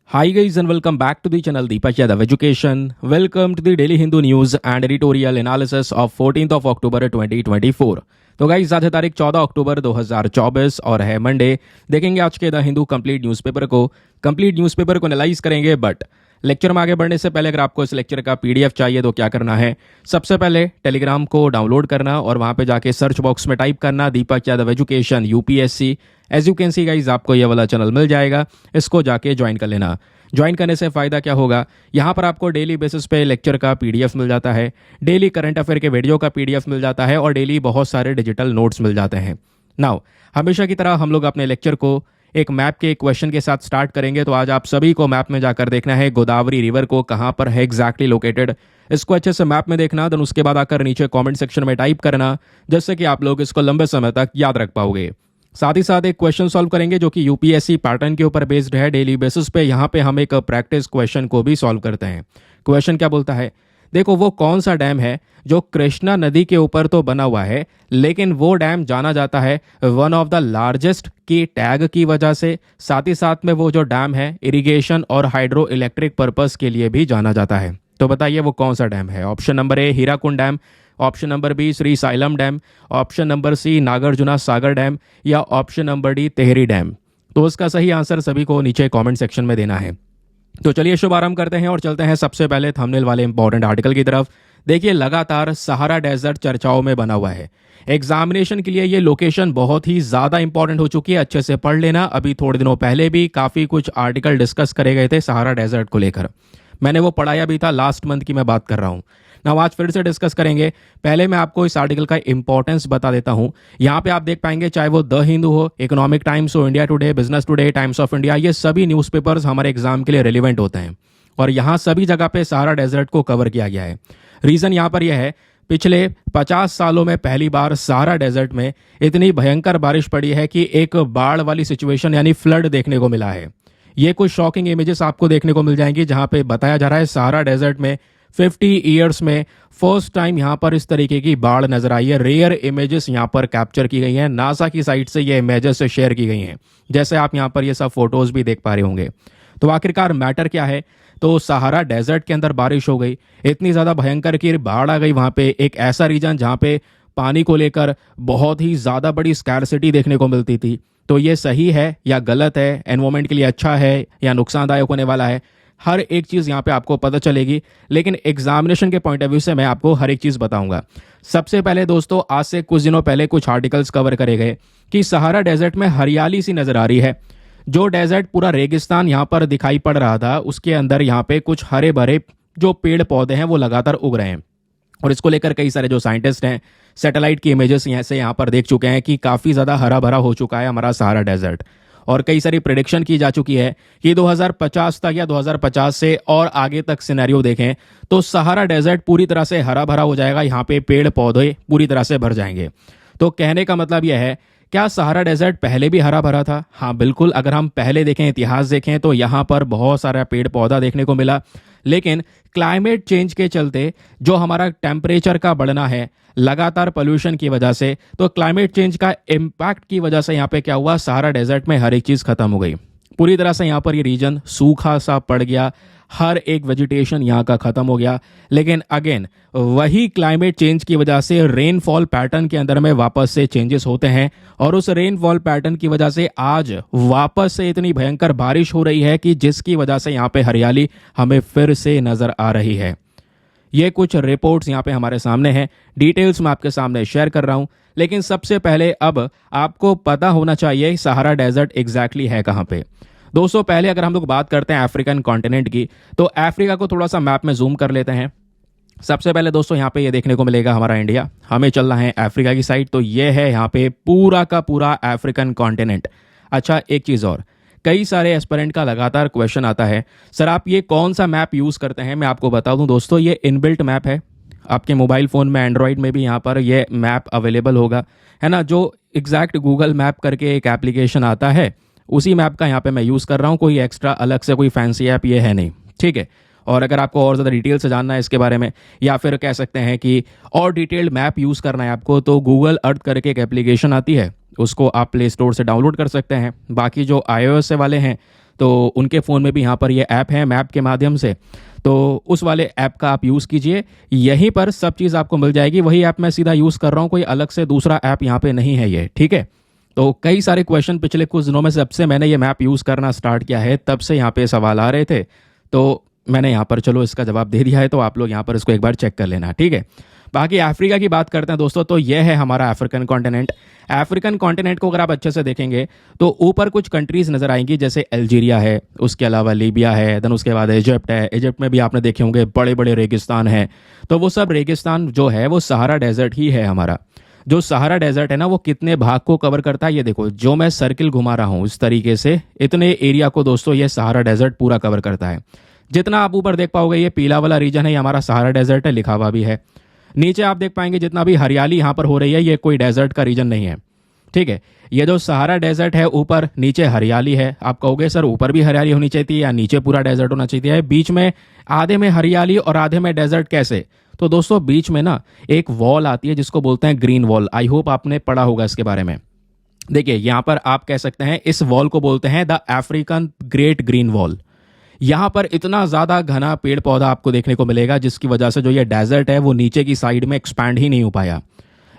Hi guys and welcome back to the channel Deepak Yadav Education. Welcome to the Daily Hindu News and Editorial Analysis of 14th of October 2024. तो guys आज है तारीख 14 अक्टूबर 2024 और है Monday. देखेंगे आज के द हिंदू कंप्लीट न्यूज़पेपर को एनालाइज करेंगे। बट लेक्चर में आगे बढ़ने से पहले अगर आपको इस लेक्चर का पीडीएफ चाहिए तो क्या करना है, सबसे पहले टेलीग्राम को डाउनलोड करना और वहां पे जाके सर्च बॉक्स में टाइप करना Deepak Yadav education UPSC. As you can see guys आपको ये वाला चैनल मिल जाएगा, इसको जाके ज्वाइन कर लेना। ज्वाइन करने से फ़ायदा क्या होगा, यहाँ पर आपको डेली बेसिस पे लेक्चर का पीडीएफ मिल जाता है, डेली करंट अफेयर के वीडियो का पीडीएफ मिल जाता है और डेली बहुत सारे डिजिटल नोट्स मिल जाते हैं। नाउ हमेशा की तरह हम लोग अपने लेक्चर को एक मैप के एक क्वेश्चन के साथ स्टार्ट करेंगे। तो आज आप सभी को मैप में जाकर देखना है गोदावरी रिवर को कहाँ पर है एग्जैक्टली लोकेटेड, इसको अच्छे से मैप में देखना। देन उसके बाद आकर नीचे कमेंट सेक्शन में टाइप करना, जिससे कि आप लोग इसको लंबे समय तक याद रख पाओगे। साथ ही साथ एक क्वेश्चन सॉल्व करेंगे जो कि यूपीएससी पैटर्न के ऊपर बेस्ड है डेली बेसिस पे। यहाँ पे हम एक प्रैक्टिस क्वेश्चन को भी सॉल्व करते हैं। क्वेश्चन क्या बोलता है, देखो वो कौन सा डैम है जो कृष्णा नदी के ऊपर तो बना हुआ है, लेकिन वो डैम जाना जाता है वन ऑफ द लार्जेस्ट की टैग की वजह से। साथ ही साथ में वो जो डैम है इरिगेशन और हाइड्रो इलेक्ट्रिक पर्पस के लिए भी जाना जाता है। तो बताइए वो कौन सा डैम है। Option number A Hirakud dam, option number B Srisailam dam, option number C Nagarjuna Sagar dam या option number D Tehri dam. तो उसका सही आंसर सभी को नीचे कमेंट सेक्शन में देना है। तो चलिए शुभारंभ करते हैं और चलते हैं सबसे पहले थंबनेल वाले इंपॉर्टेंट आर्टिकल की तरफ। देखिए लगातार सहारा डेजर्ट चर्चाओं में बना हुआ है। एग्जामिनेशन के लिए ये लोकेशन बहुत ही ज़्यादा इंपॉर्टेंट हो चुकी है, अच्छे से पढ़ लेना। अभी थोड़े दिनों पहले भी काफ़ी कुछ आर्टिकल डिस्कस करे गए थे सहारा डेजर्ट को लेकर, मैंने वो पढ़ाया भी था, लास्ट मंथ की मैं बात कर रहा हूँ ना। आज फिर से डिस्कस करेंगे। पहले मैं आपको इस आर्टिकल का इंपॉर्टेंस बता देता हूं। यहाँ पे आप देख पाएंगे चाहे वो द हिंदू हो, इकोनॉमिक टाइम्स हो, India today, business today, times of India, ये सभी न्यूज़पेपर्स हमारे एग्जाम के लिए रिलेवेंट होते हैं और यहाँ सभी जगह पे सहारा डेजर्ट को कवर किया गया है। रीज़न यहाँ पर यह है, पिछले 50 सालों में पहली बार सहारा डेजर्ट में इतनी भयंकर बारिश पड़ी है कि एक बाढ़ वाली सिचुएशन यानी फ्लड देखने को मिला है। ये कुछ शॉकिंग इमेजेस आपको देखने को मिल जाएंगी जहां पे बताया जा रहा है सहारा डेजर्ट में 50 ईयर्स में फर्स्ट टाइम यहां पर इस तरीके की बाढ़ नजर आई है। रेयर इमेजेस यहां पर कैप्चर की गई हैं, नासा की साइट से ये इमेजेस शेयर की गई हैं, जैसे आप यहां पर ये सब फोटोज भी देख पा रहे होंगे। तो आखिरकार मैटर क्या है, तो सहारा डेजर्ट के अंदर बारिश हो गई, इतनी ज्यादा भयंकर की बाढ़ आ गई वहां पे। एक ऐसा रीजन जहां पे पानी को लेकर बहुत ही ज्यादा बड़ी स्कैरसिटी देखने को मिलती थी। तो ये सही है या गलत है, एनवायरमेंट के लिए अच्छा है या नुकसानदायक होने वाला है, हर एक चीज़ यहाँ पे आपको पता चलेगी। लेकिन एग्जामिनेशन के पॉइंट ऑफ व्यू से मैं आपको हर एक चीज़ बताऊंगा। सबसे पहले दोस्तों, आज से कुछ दिनों पहले कुछ आर्टिकल्स कवर करे गए कि सहारा डेजर्ट में हरियाली सी नजर आ रही है। जो डेजर्ट पूरा रेगिस्तान यहाँ पर दिखाई पड़ रहा था, उसके अंदर यहाँ पे कुछ हरे भरे जो पेड़ पौधे हैं वो लगातार उग रहे हैं। और इसको लेकर कई सारे जो साइंटिस्ट हैं सैटेलाइट की इमेजेस यहाँ पर देख चुके हैं कि काफ़ी ज़्यादा हरा भरा हो चुका है हमारा सहारा डेजर्ट। और कई सारी प्रेडिक्शन की जा चुकी है कि 2050 तक या 2050 से और आगे तक सिनेरियो देखें तो सहारा डेजर्ट पूरी तरह से हरा भरा हो जाएगा, यहाँ पे पेड़ पौधे पूरी तरह से भर जाएंगे। तो कहने का मतलब यह है, क्या सहारा डेजर्ट पहले भी हरा भरा था? हाँ बिल्कुल, अगर हम पहले देखें, इतिहास देखें तो यहाँ पर बहुत सारा पेड़ पौधा देखने को मिला। लेकिन क्लाइमेट चेंज के चलते जो हमारा टेम्परेचर का बढ़ना है लगातार पोल्यूशन की वजह से, तो क्लाइमेट चेंज का इम्पैक्ट की वजह से यहाँ पे क्या हुआ, सहारा डेजर्ट में हर एक चीज़ खत्म हो गई। पूरी तरह से यहाँ पर ये रीजन सूखा सा पड़ गया, हर एक वेजिटेशन यहाँ का खत्म हो गया। लेकिन अगेन वही क्लाइमेट चेंज की वजह से रेनफॉल पैटर्न के अंदर में वापस से चेंजेस होते हैं और उस रेनफॉल पैटर्न की वजह से आज वापस से इतनी भयंकर बारिश हो रही है कि जिसकी वजह से यहाँ पे हरियाली हमें फिर से नजर आ रही है। ये कुछ रिपोर्ट्स यहाँ पे हमारे सामने हैं, डिटेल्स मैं आपके सामने शेयर कर रहा हूँ। लेकिन सबसे पहले अब आपको पता होना चाहिए सहारा डेजर्ट एग्जैक्टली है कहाँ पे। दोस्तों पहले अगर हम लोग बात करते हैं अफ्रीकन कॉन्टिनेंट की, तो अफ्रीका को थोड़ा सा मैप में जूम कर लेते हैं। सबसे पहले दोस्तों यहाँ पे ये देखने को मिलेगा हमारा इंडिया, हमें चलना है अफ्रीका की साइड। तो ये है यहाँ पे पूरा का पूरा अफ्रीकन कॉन्टिनेंट। अच्छा एक चीज़ और, कई सारे एस्पिरेंट का लगातार क्वेश्चन आता है, सर आप ये कौन सा मैप यूज़ करते हैं? मैं आपको बता दूं दोस्तों, ये इनबिल्ट मैप है। आपके मोबाइल फ़ोन में एंड्रॉयड में भी यहाँ पर ये मैप अवेलेबल होगा, है ना। जो एग्जैक्ट गूगल मैप करके एक एप्लीकेशन आता है, उसी मैप का यहाँ पे मैं यूज़ कर रहा हूँ। कोई एक्स्ट्रा अलग से कोई फैंसी ऐप ये है नहीं, ठीक है। और अगर आपको और ज़्यादा डिटेल से जानना है इसके बारे में, या फिर कह सकते हैं कि और डिटेल्ड मैप यूज़ करना है आपको, तो गूगल अर्थ करके एक एप्लीकेशन आती है, उसको आप प्ले स्टोर से डाउनलोड कर सकते हैं। बाकी जो iOS वाले हैं तो उनके फ़ोन में भी यहाँ पर ये ऐप है मैप के माध्यम से, तो उस वाले ऐप का आप यूज़ कीजिए। यहीं पर सब चीज़ आपको मिल जाएगी। वही ऐप मैं सीधा यूज़ कर रहा हूँ, कोई अलग से दूसरा ऐप यहाँ पे नहीं है ये, ठीक है। तो कई सारे क्वेश्चन पिछले कुछ दिनों में, जब से मैंने ये मैप यूज़ करना स्टार्ट किया है तब से यहाँ पे सवाल आ रहे थे, तो मैंने यहाँ पर चलो इसका जवाब दे दिया है, तो आप लोग यहाँ पर इसको एक बार चेक कर लेना, ठीक है। बाकी अफ्रीका की बात करते हैं दोस्तों, तो यह है हमारा अफ्रीकन कॉन्टिनेंट। अफ्रीकन कॉन्टिनेंट को अगर आप अच्छे से देखेंगे तो ऊपर कुछ कंट्रीज़ नज़र आएंगी, जैसे अल्जीरिया है, उसके अलावा लीबिया है, देन उसके बाद इजिप्ट है। इजिप्ट में भी आपने देखे होंगे बड़े बड़े रेगिस्तान हैं, तो वो सब रेगिस्तान जो है वो सहारा डेजर्ट ही है हमारा। जो सहारा डेजर्ट है ना, वो कितने भाग को कवर करता है, ये देखो जो मैं सर्किल घुमा रहा हूँ इस तरीके से, इतने एरिया को दोस्तों ये सहारा डेजर्ट पूरा कवर करता है। जितना आप ऊपर देख पाओगे ये पीला वाला रीजन है, ये हमारा सहारा डेजर्ट है, लिखा हुआ भी है। नीचे आप देख पाएंगे जितना भी हरियाली यहाँ पर हो रही है, ये कोई डेजर्ट का रीजन नहीं है, ठीक है। ये जो सहारा डेजर्ट है, ऊपर नीचे हरियाली है। आप कहोगे सर ऊपर भी हरियाली होनी चाहिए थी या नीचे पूरा डेजर्ट होना चाहिए, बीच में आधे में हरियाली और आधे में डेजर्ट कैसे? तो दोस्तों बीच में ना एक वॉल आती है जिसको बोलते हैं ग्रीन वॉल। आई होप आपने पढ़ा होगा इसके बारे में। देखिए यहाँ पर आप कह सकते हैं इस वॉल को बोलते हैं the African great green wall. यहाँ पर इतना ज़्यादा घना पेड़ पौधा आपको देखने को मिलेगा, जिसकी वजह से जो ये डेजर्ट है वो नीचे की साइड में एक्सपैंड ही नहीं हो पाया,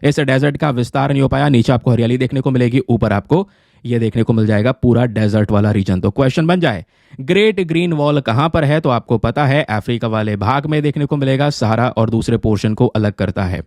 इस डेजर्ट का विस्तार नहीं हो पाया। नीचे आपको हरियाली देखने को मिलेगी, ऊपर आपको ये देखने को मिल जाएगा पूरा डेजर्ट वाला रीजन। तो क्वेश्चन बन जाए ग्रेट ग्रीन वॉल कहाँ पर है, तो आपको पता है अफ्रीका वाले भाग में देखने को मिलेगा, सहारा और दूसरे पोर्शन को अलग करता है।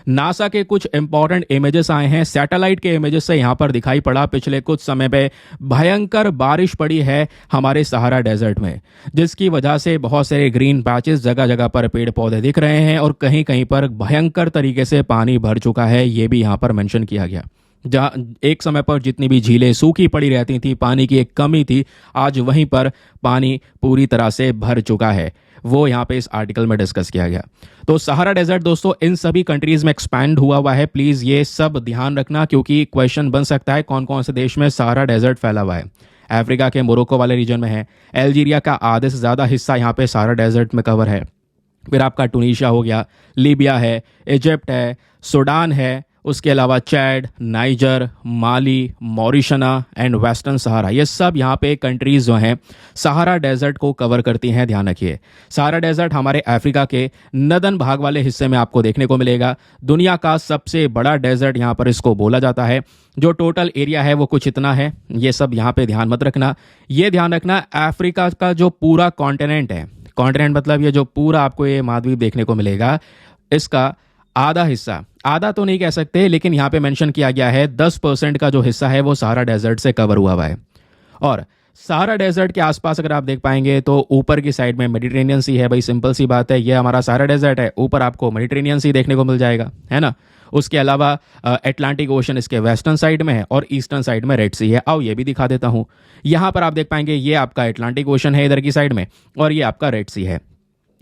नासा के कुछ इंपॉर्टेंट इमेजेस आए हैं, सैटेलाइट के इमेजेस से यहाँ पर दिखाई पड़ा पिछले कुछ समय पे भयंकर बारिश पड़ी है हमारे सहारा डेजर्ट में, जिसकी वजह से बहुत सारे ग्रीन पैचेस, जगह जगह पर पेड़ पौधे दिख रहे हैं और कहीं कहीं पर भयंकर तरीके से पानी भर चुका है, ये भी यहाँ पर मेंशन किया गया। जहाँ एक समय पर जितनी भी झीलें सूखी पड़ी रहती थी, पानी की एक कमी थी, आज वहीं पर पानी पूरी तरह से भर चुका है, वो यहाँ पे इस आर्टिकल में डिस्कस किया गया। तो सहारा डेजर्ट दोस्तों इन सभी कंट्रीज में एक्सपैंड हुआ है, प्लीज ये सब ध्यान रखना, क्योंकि क्वेश्चन बन सकता है कौन कौन से देश में सहारा डेजर्ट फैला हुआ है। अफ्रीका के मोरक्को वाले रीजन में है, अल्जीरिया का आधे से ज़्यादा हिस्सा यहाँ पे सहारा डेजर्ट में कवर है। फिर आपका टूनीशिया हो गया, लीबिया है, इजिप्ट है, सूडान है, उसके अलावा Chad, Niger, Mali, Mauritania and Western Sahara, ये सब यहाँ पे कंट्रीज जो हैं सहारा डेजर्ट को कवर करती हैं। ध्यान रखिए सहारा डेजर्ट हमारे अफ्रीका के नदन भाग वाले हिस्से में आपको देखने को मिलेगा। दुनिया का सबसे बड़ा डेजर्ट यहाँ पर इसको बोला जाता है। जो टोटल एरिया है वो कुछ इतना है, ये सब यहाँ पे ध्यान मत रखना। ये ध्यान रखना अफ्रीका का जो पूरा कॉन्टिनेंट है, कॉन्टिनेंट मतलब ये जो पूरा आपको ये महाद्वीप देखने को मिलेगा, इसका आधा हिस्सा, आधा तो नहीं कह सकते लेकिन यहाँ पे मेंशन किया गया है 10% का जो हिस्सा है वो सहारा डेजर्ट से कवर हुआ है। और सहारा डेजर्ट के आसपास अगर आप देख पाएंगे तो ऊपर की साइड में मेडिटेरेनियन सी है। भाई सिंपल सी बात है, ये हमारा सहारा डेजर्ट है, ऊपर आपको मेडिटेरेनियन सी देखने को मिल जाएगा, है ना। उसके अलावा अटलांटिक ओशन इसके वेस्टर्न साइड में है और ईस्टर्न साइड में रेड सी है। आओ ये भी दिखा देता हूँ। यहाँ पर आप देख पाएंगे ये आपका अटलांटिक ओशन है इधर की साइड में और ये आपका रेड सी है।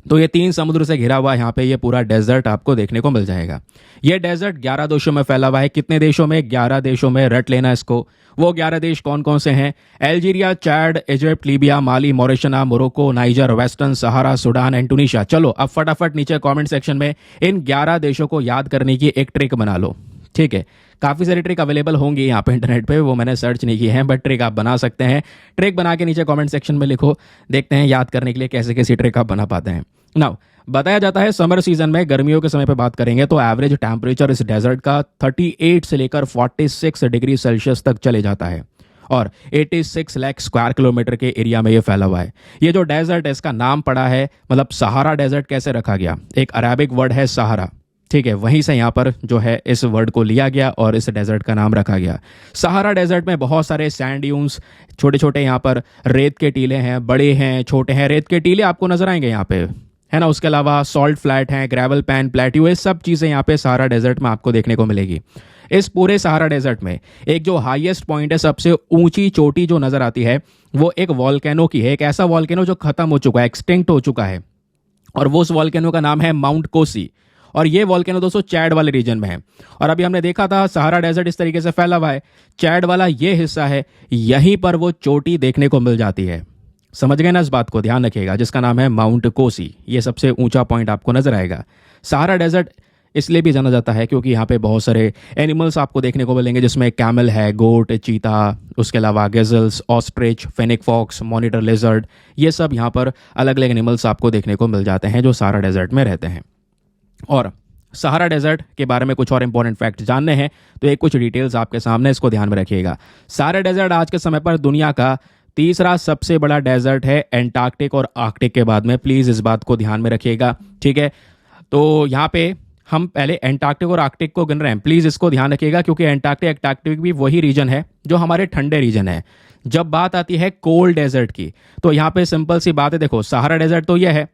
तो ये 3 समुद्र से घिरा हुआ यहाँ पे ये पूरा डेजर्ट आपको देखने को मिल जाएगा। ये डेजर्ट 11 देशों में फैला हुआ है। कितने देशों में? 11 देशों में। रट लेना इसको। वो 11 देश कौन कौन से हैं? Algeria, Chad, Egypt, Libya, Mali, Mauritania, Morocco, Niger, Western Sahara, Sudan and Tunisia. चलो अब फटाफट नीचे कमेंट सेक्शन में इन 11 देशों को याद करने की एक ट्रिक बना लो, ठीक है। काफ़ी सारी ट्रिक अवेलेबल होंगी यहाँ पे इंटरनेट पे, वो मैंने सर्च नहीं की है, बट ट्रिक आप बना सकते हैं। ट्रिक बना के नीचे कमेंट सेक्शन में लिखो, देखते हैं याद करने के लिए कैसे कैसी ट्रिक आप बना पाते हैं। नाउ बताया जाता है समर सीजन में, गर्मियों के समय पे बात करेंगे तो एवरेज टेम्परेचर इस डेजर्ट का 38 से लेकर 46 डिग्री सेल्सियस तक चले जाता है और 86 लाख स्क्वायर किलोमीटर के एरिया में ये फैला हुआ है। ये जो डेजर्ट है इसका नाम पड़ा है, मतलब सहारा डेजर्ट कैसे रखा गया? एक अरेबिक वर्ड है सहारा, ठीक है, वहीं से यहाँ पर जो है इस वर्ड को लिया गया और इस डेजर्ट का नाम रखा गया। सहारा डेजर्ट में बहुत सारे सैंड ड्यून्स, छोटे छोटे यहाँ पर रेत के टीले हैं, बड़े हैं, छोटे हैं, रेत के टीले आपको नजर आएंगे यहाँ पे, है ना। उसके अलावा सॉल्ट फ्लैट हैं, ग्रेवल पैन, प्लेट्यू, ये सब चीज़ें यहाँ पे सहारा डेजर्ट में आपको देखने को मिलेगी। इस पूरे सहारा डेजर्ट में एक जो हाईएस्ट पॉइंट है, सबसे ऊंची चोटी जो नजर आती है, वो एक वॉल्केनो की है। एक ऐसा वॉल्केनो जो खत्म हो चुका है, एक्सटिंक्ट हो चुका है, और वो उस वॉल्केनो का नाम है माउंट कोसी। और ये वॉल्केनो दोस्तों चैड वाले रीजन में है। और अभी हमने देखा था सहारा डेजर्ट इस तरीके से फैला हुआ है, चैड वाला ये हिस्सा है, यहीं पर वो चोटी देखने को मिल जाती है। समझ गए ना इस बात को? ध्यान रखिएगा, जिसका नाम है माउंट कोसी। ये सबसे ऊंचा पॉइंट आपको नजर आएगा। सहारा डेजर्ट इसलिए भी जाना जाता है क्योंकि यहाँ पे बहुत सारे एनिमल्स आपको देखने को मिलेंगे, जिसमें कैमल है, गोट, चीता, उसके अलावा gazelles, ostrich, fennec fox, monitor lizard, ये सब यहाँ पर अलग अलग एनिमल्स आपको देखने को मिल जाते हैं जो सहारा डेजर्ट में रहते हैं। और सहारा डेजर्ट के बारे में कुछ और इंपॉर्टेंट फैक्ट जानने हैं तो एक कुछ डिटेल्स आपके सामने, इसको ध्यान में रखिएगा। सहारा डेजर्ट आज के समय पर दुनिया का तीसरा सबसे बड़ा डेजर्ट है, एंटार्क्टिक और आर्कटिक के बाद में। प्लीज़ इस बात को ध्यान में रखिएगा, ठीक है। तो यहाँ पे हम पहले एंटार्क्टिक और आर्कटिक को गिन रहे हैं, प्लीज़ इसको ध्यान रखिएगा, क्योंकि एंटार्क्टिक भी वही रीजन है जो हमारे ठंडे रीजन है। जब बात आती है कोल्ड डेजर्ट की तो यहाँ पे सिंपल सी बात है, देखो सहारा डेजर्ट तो यह है,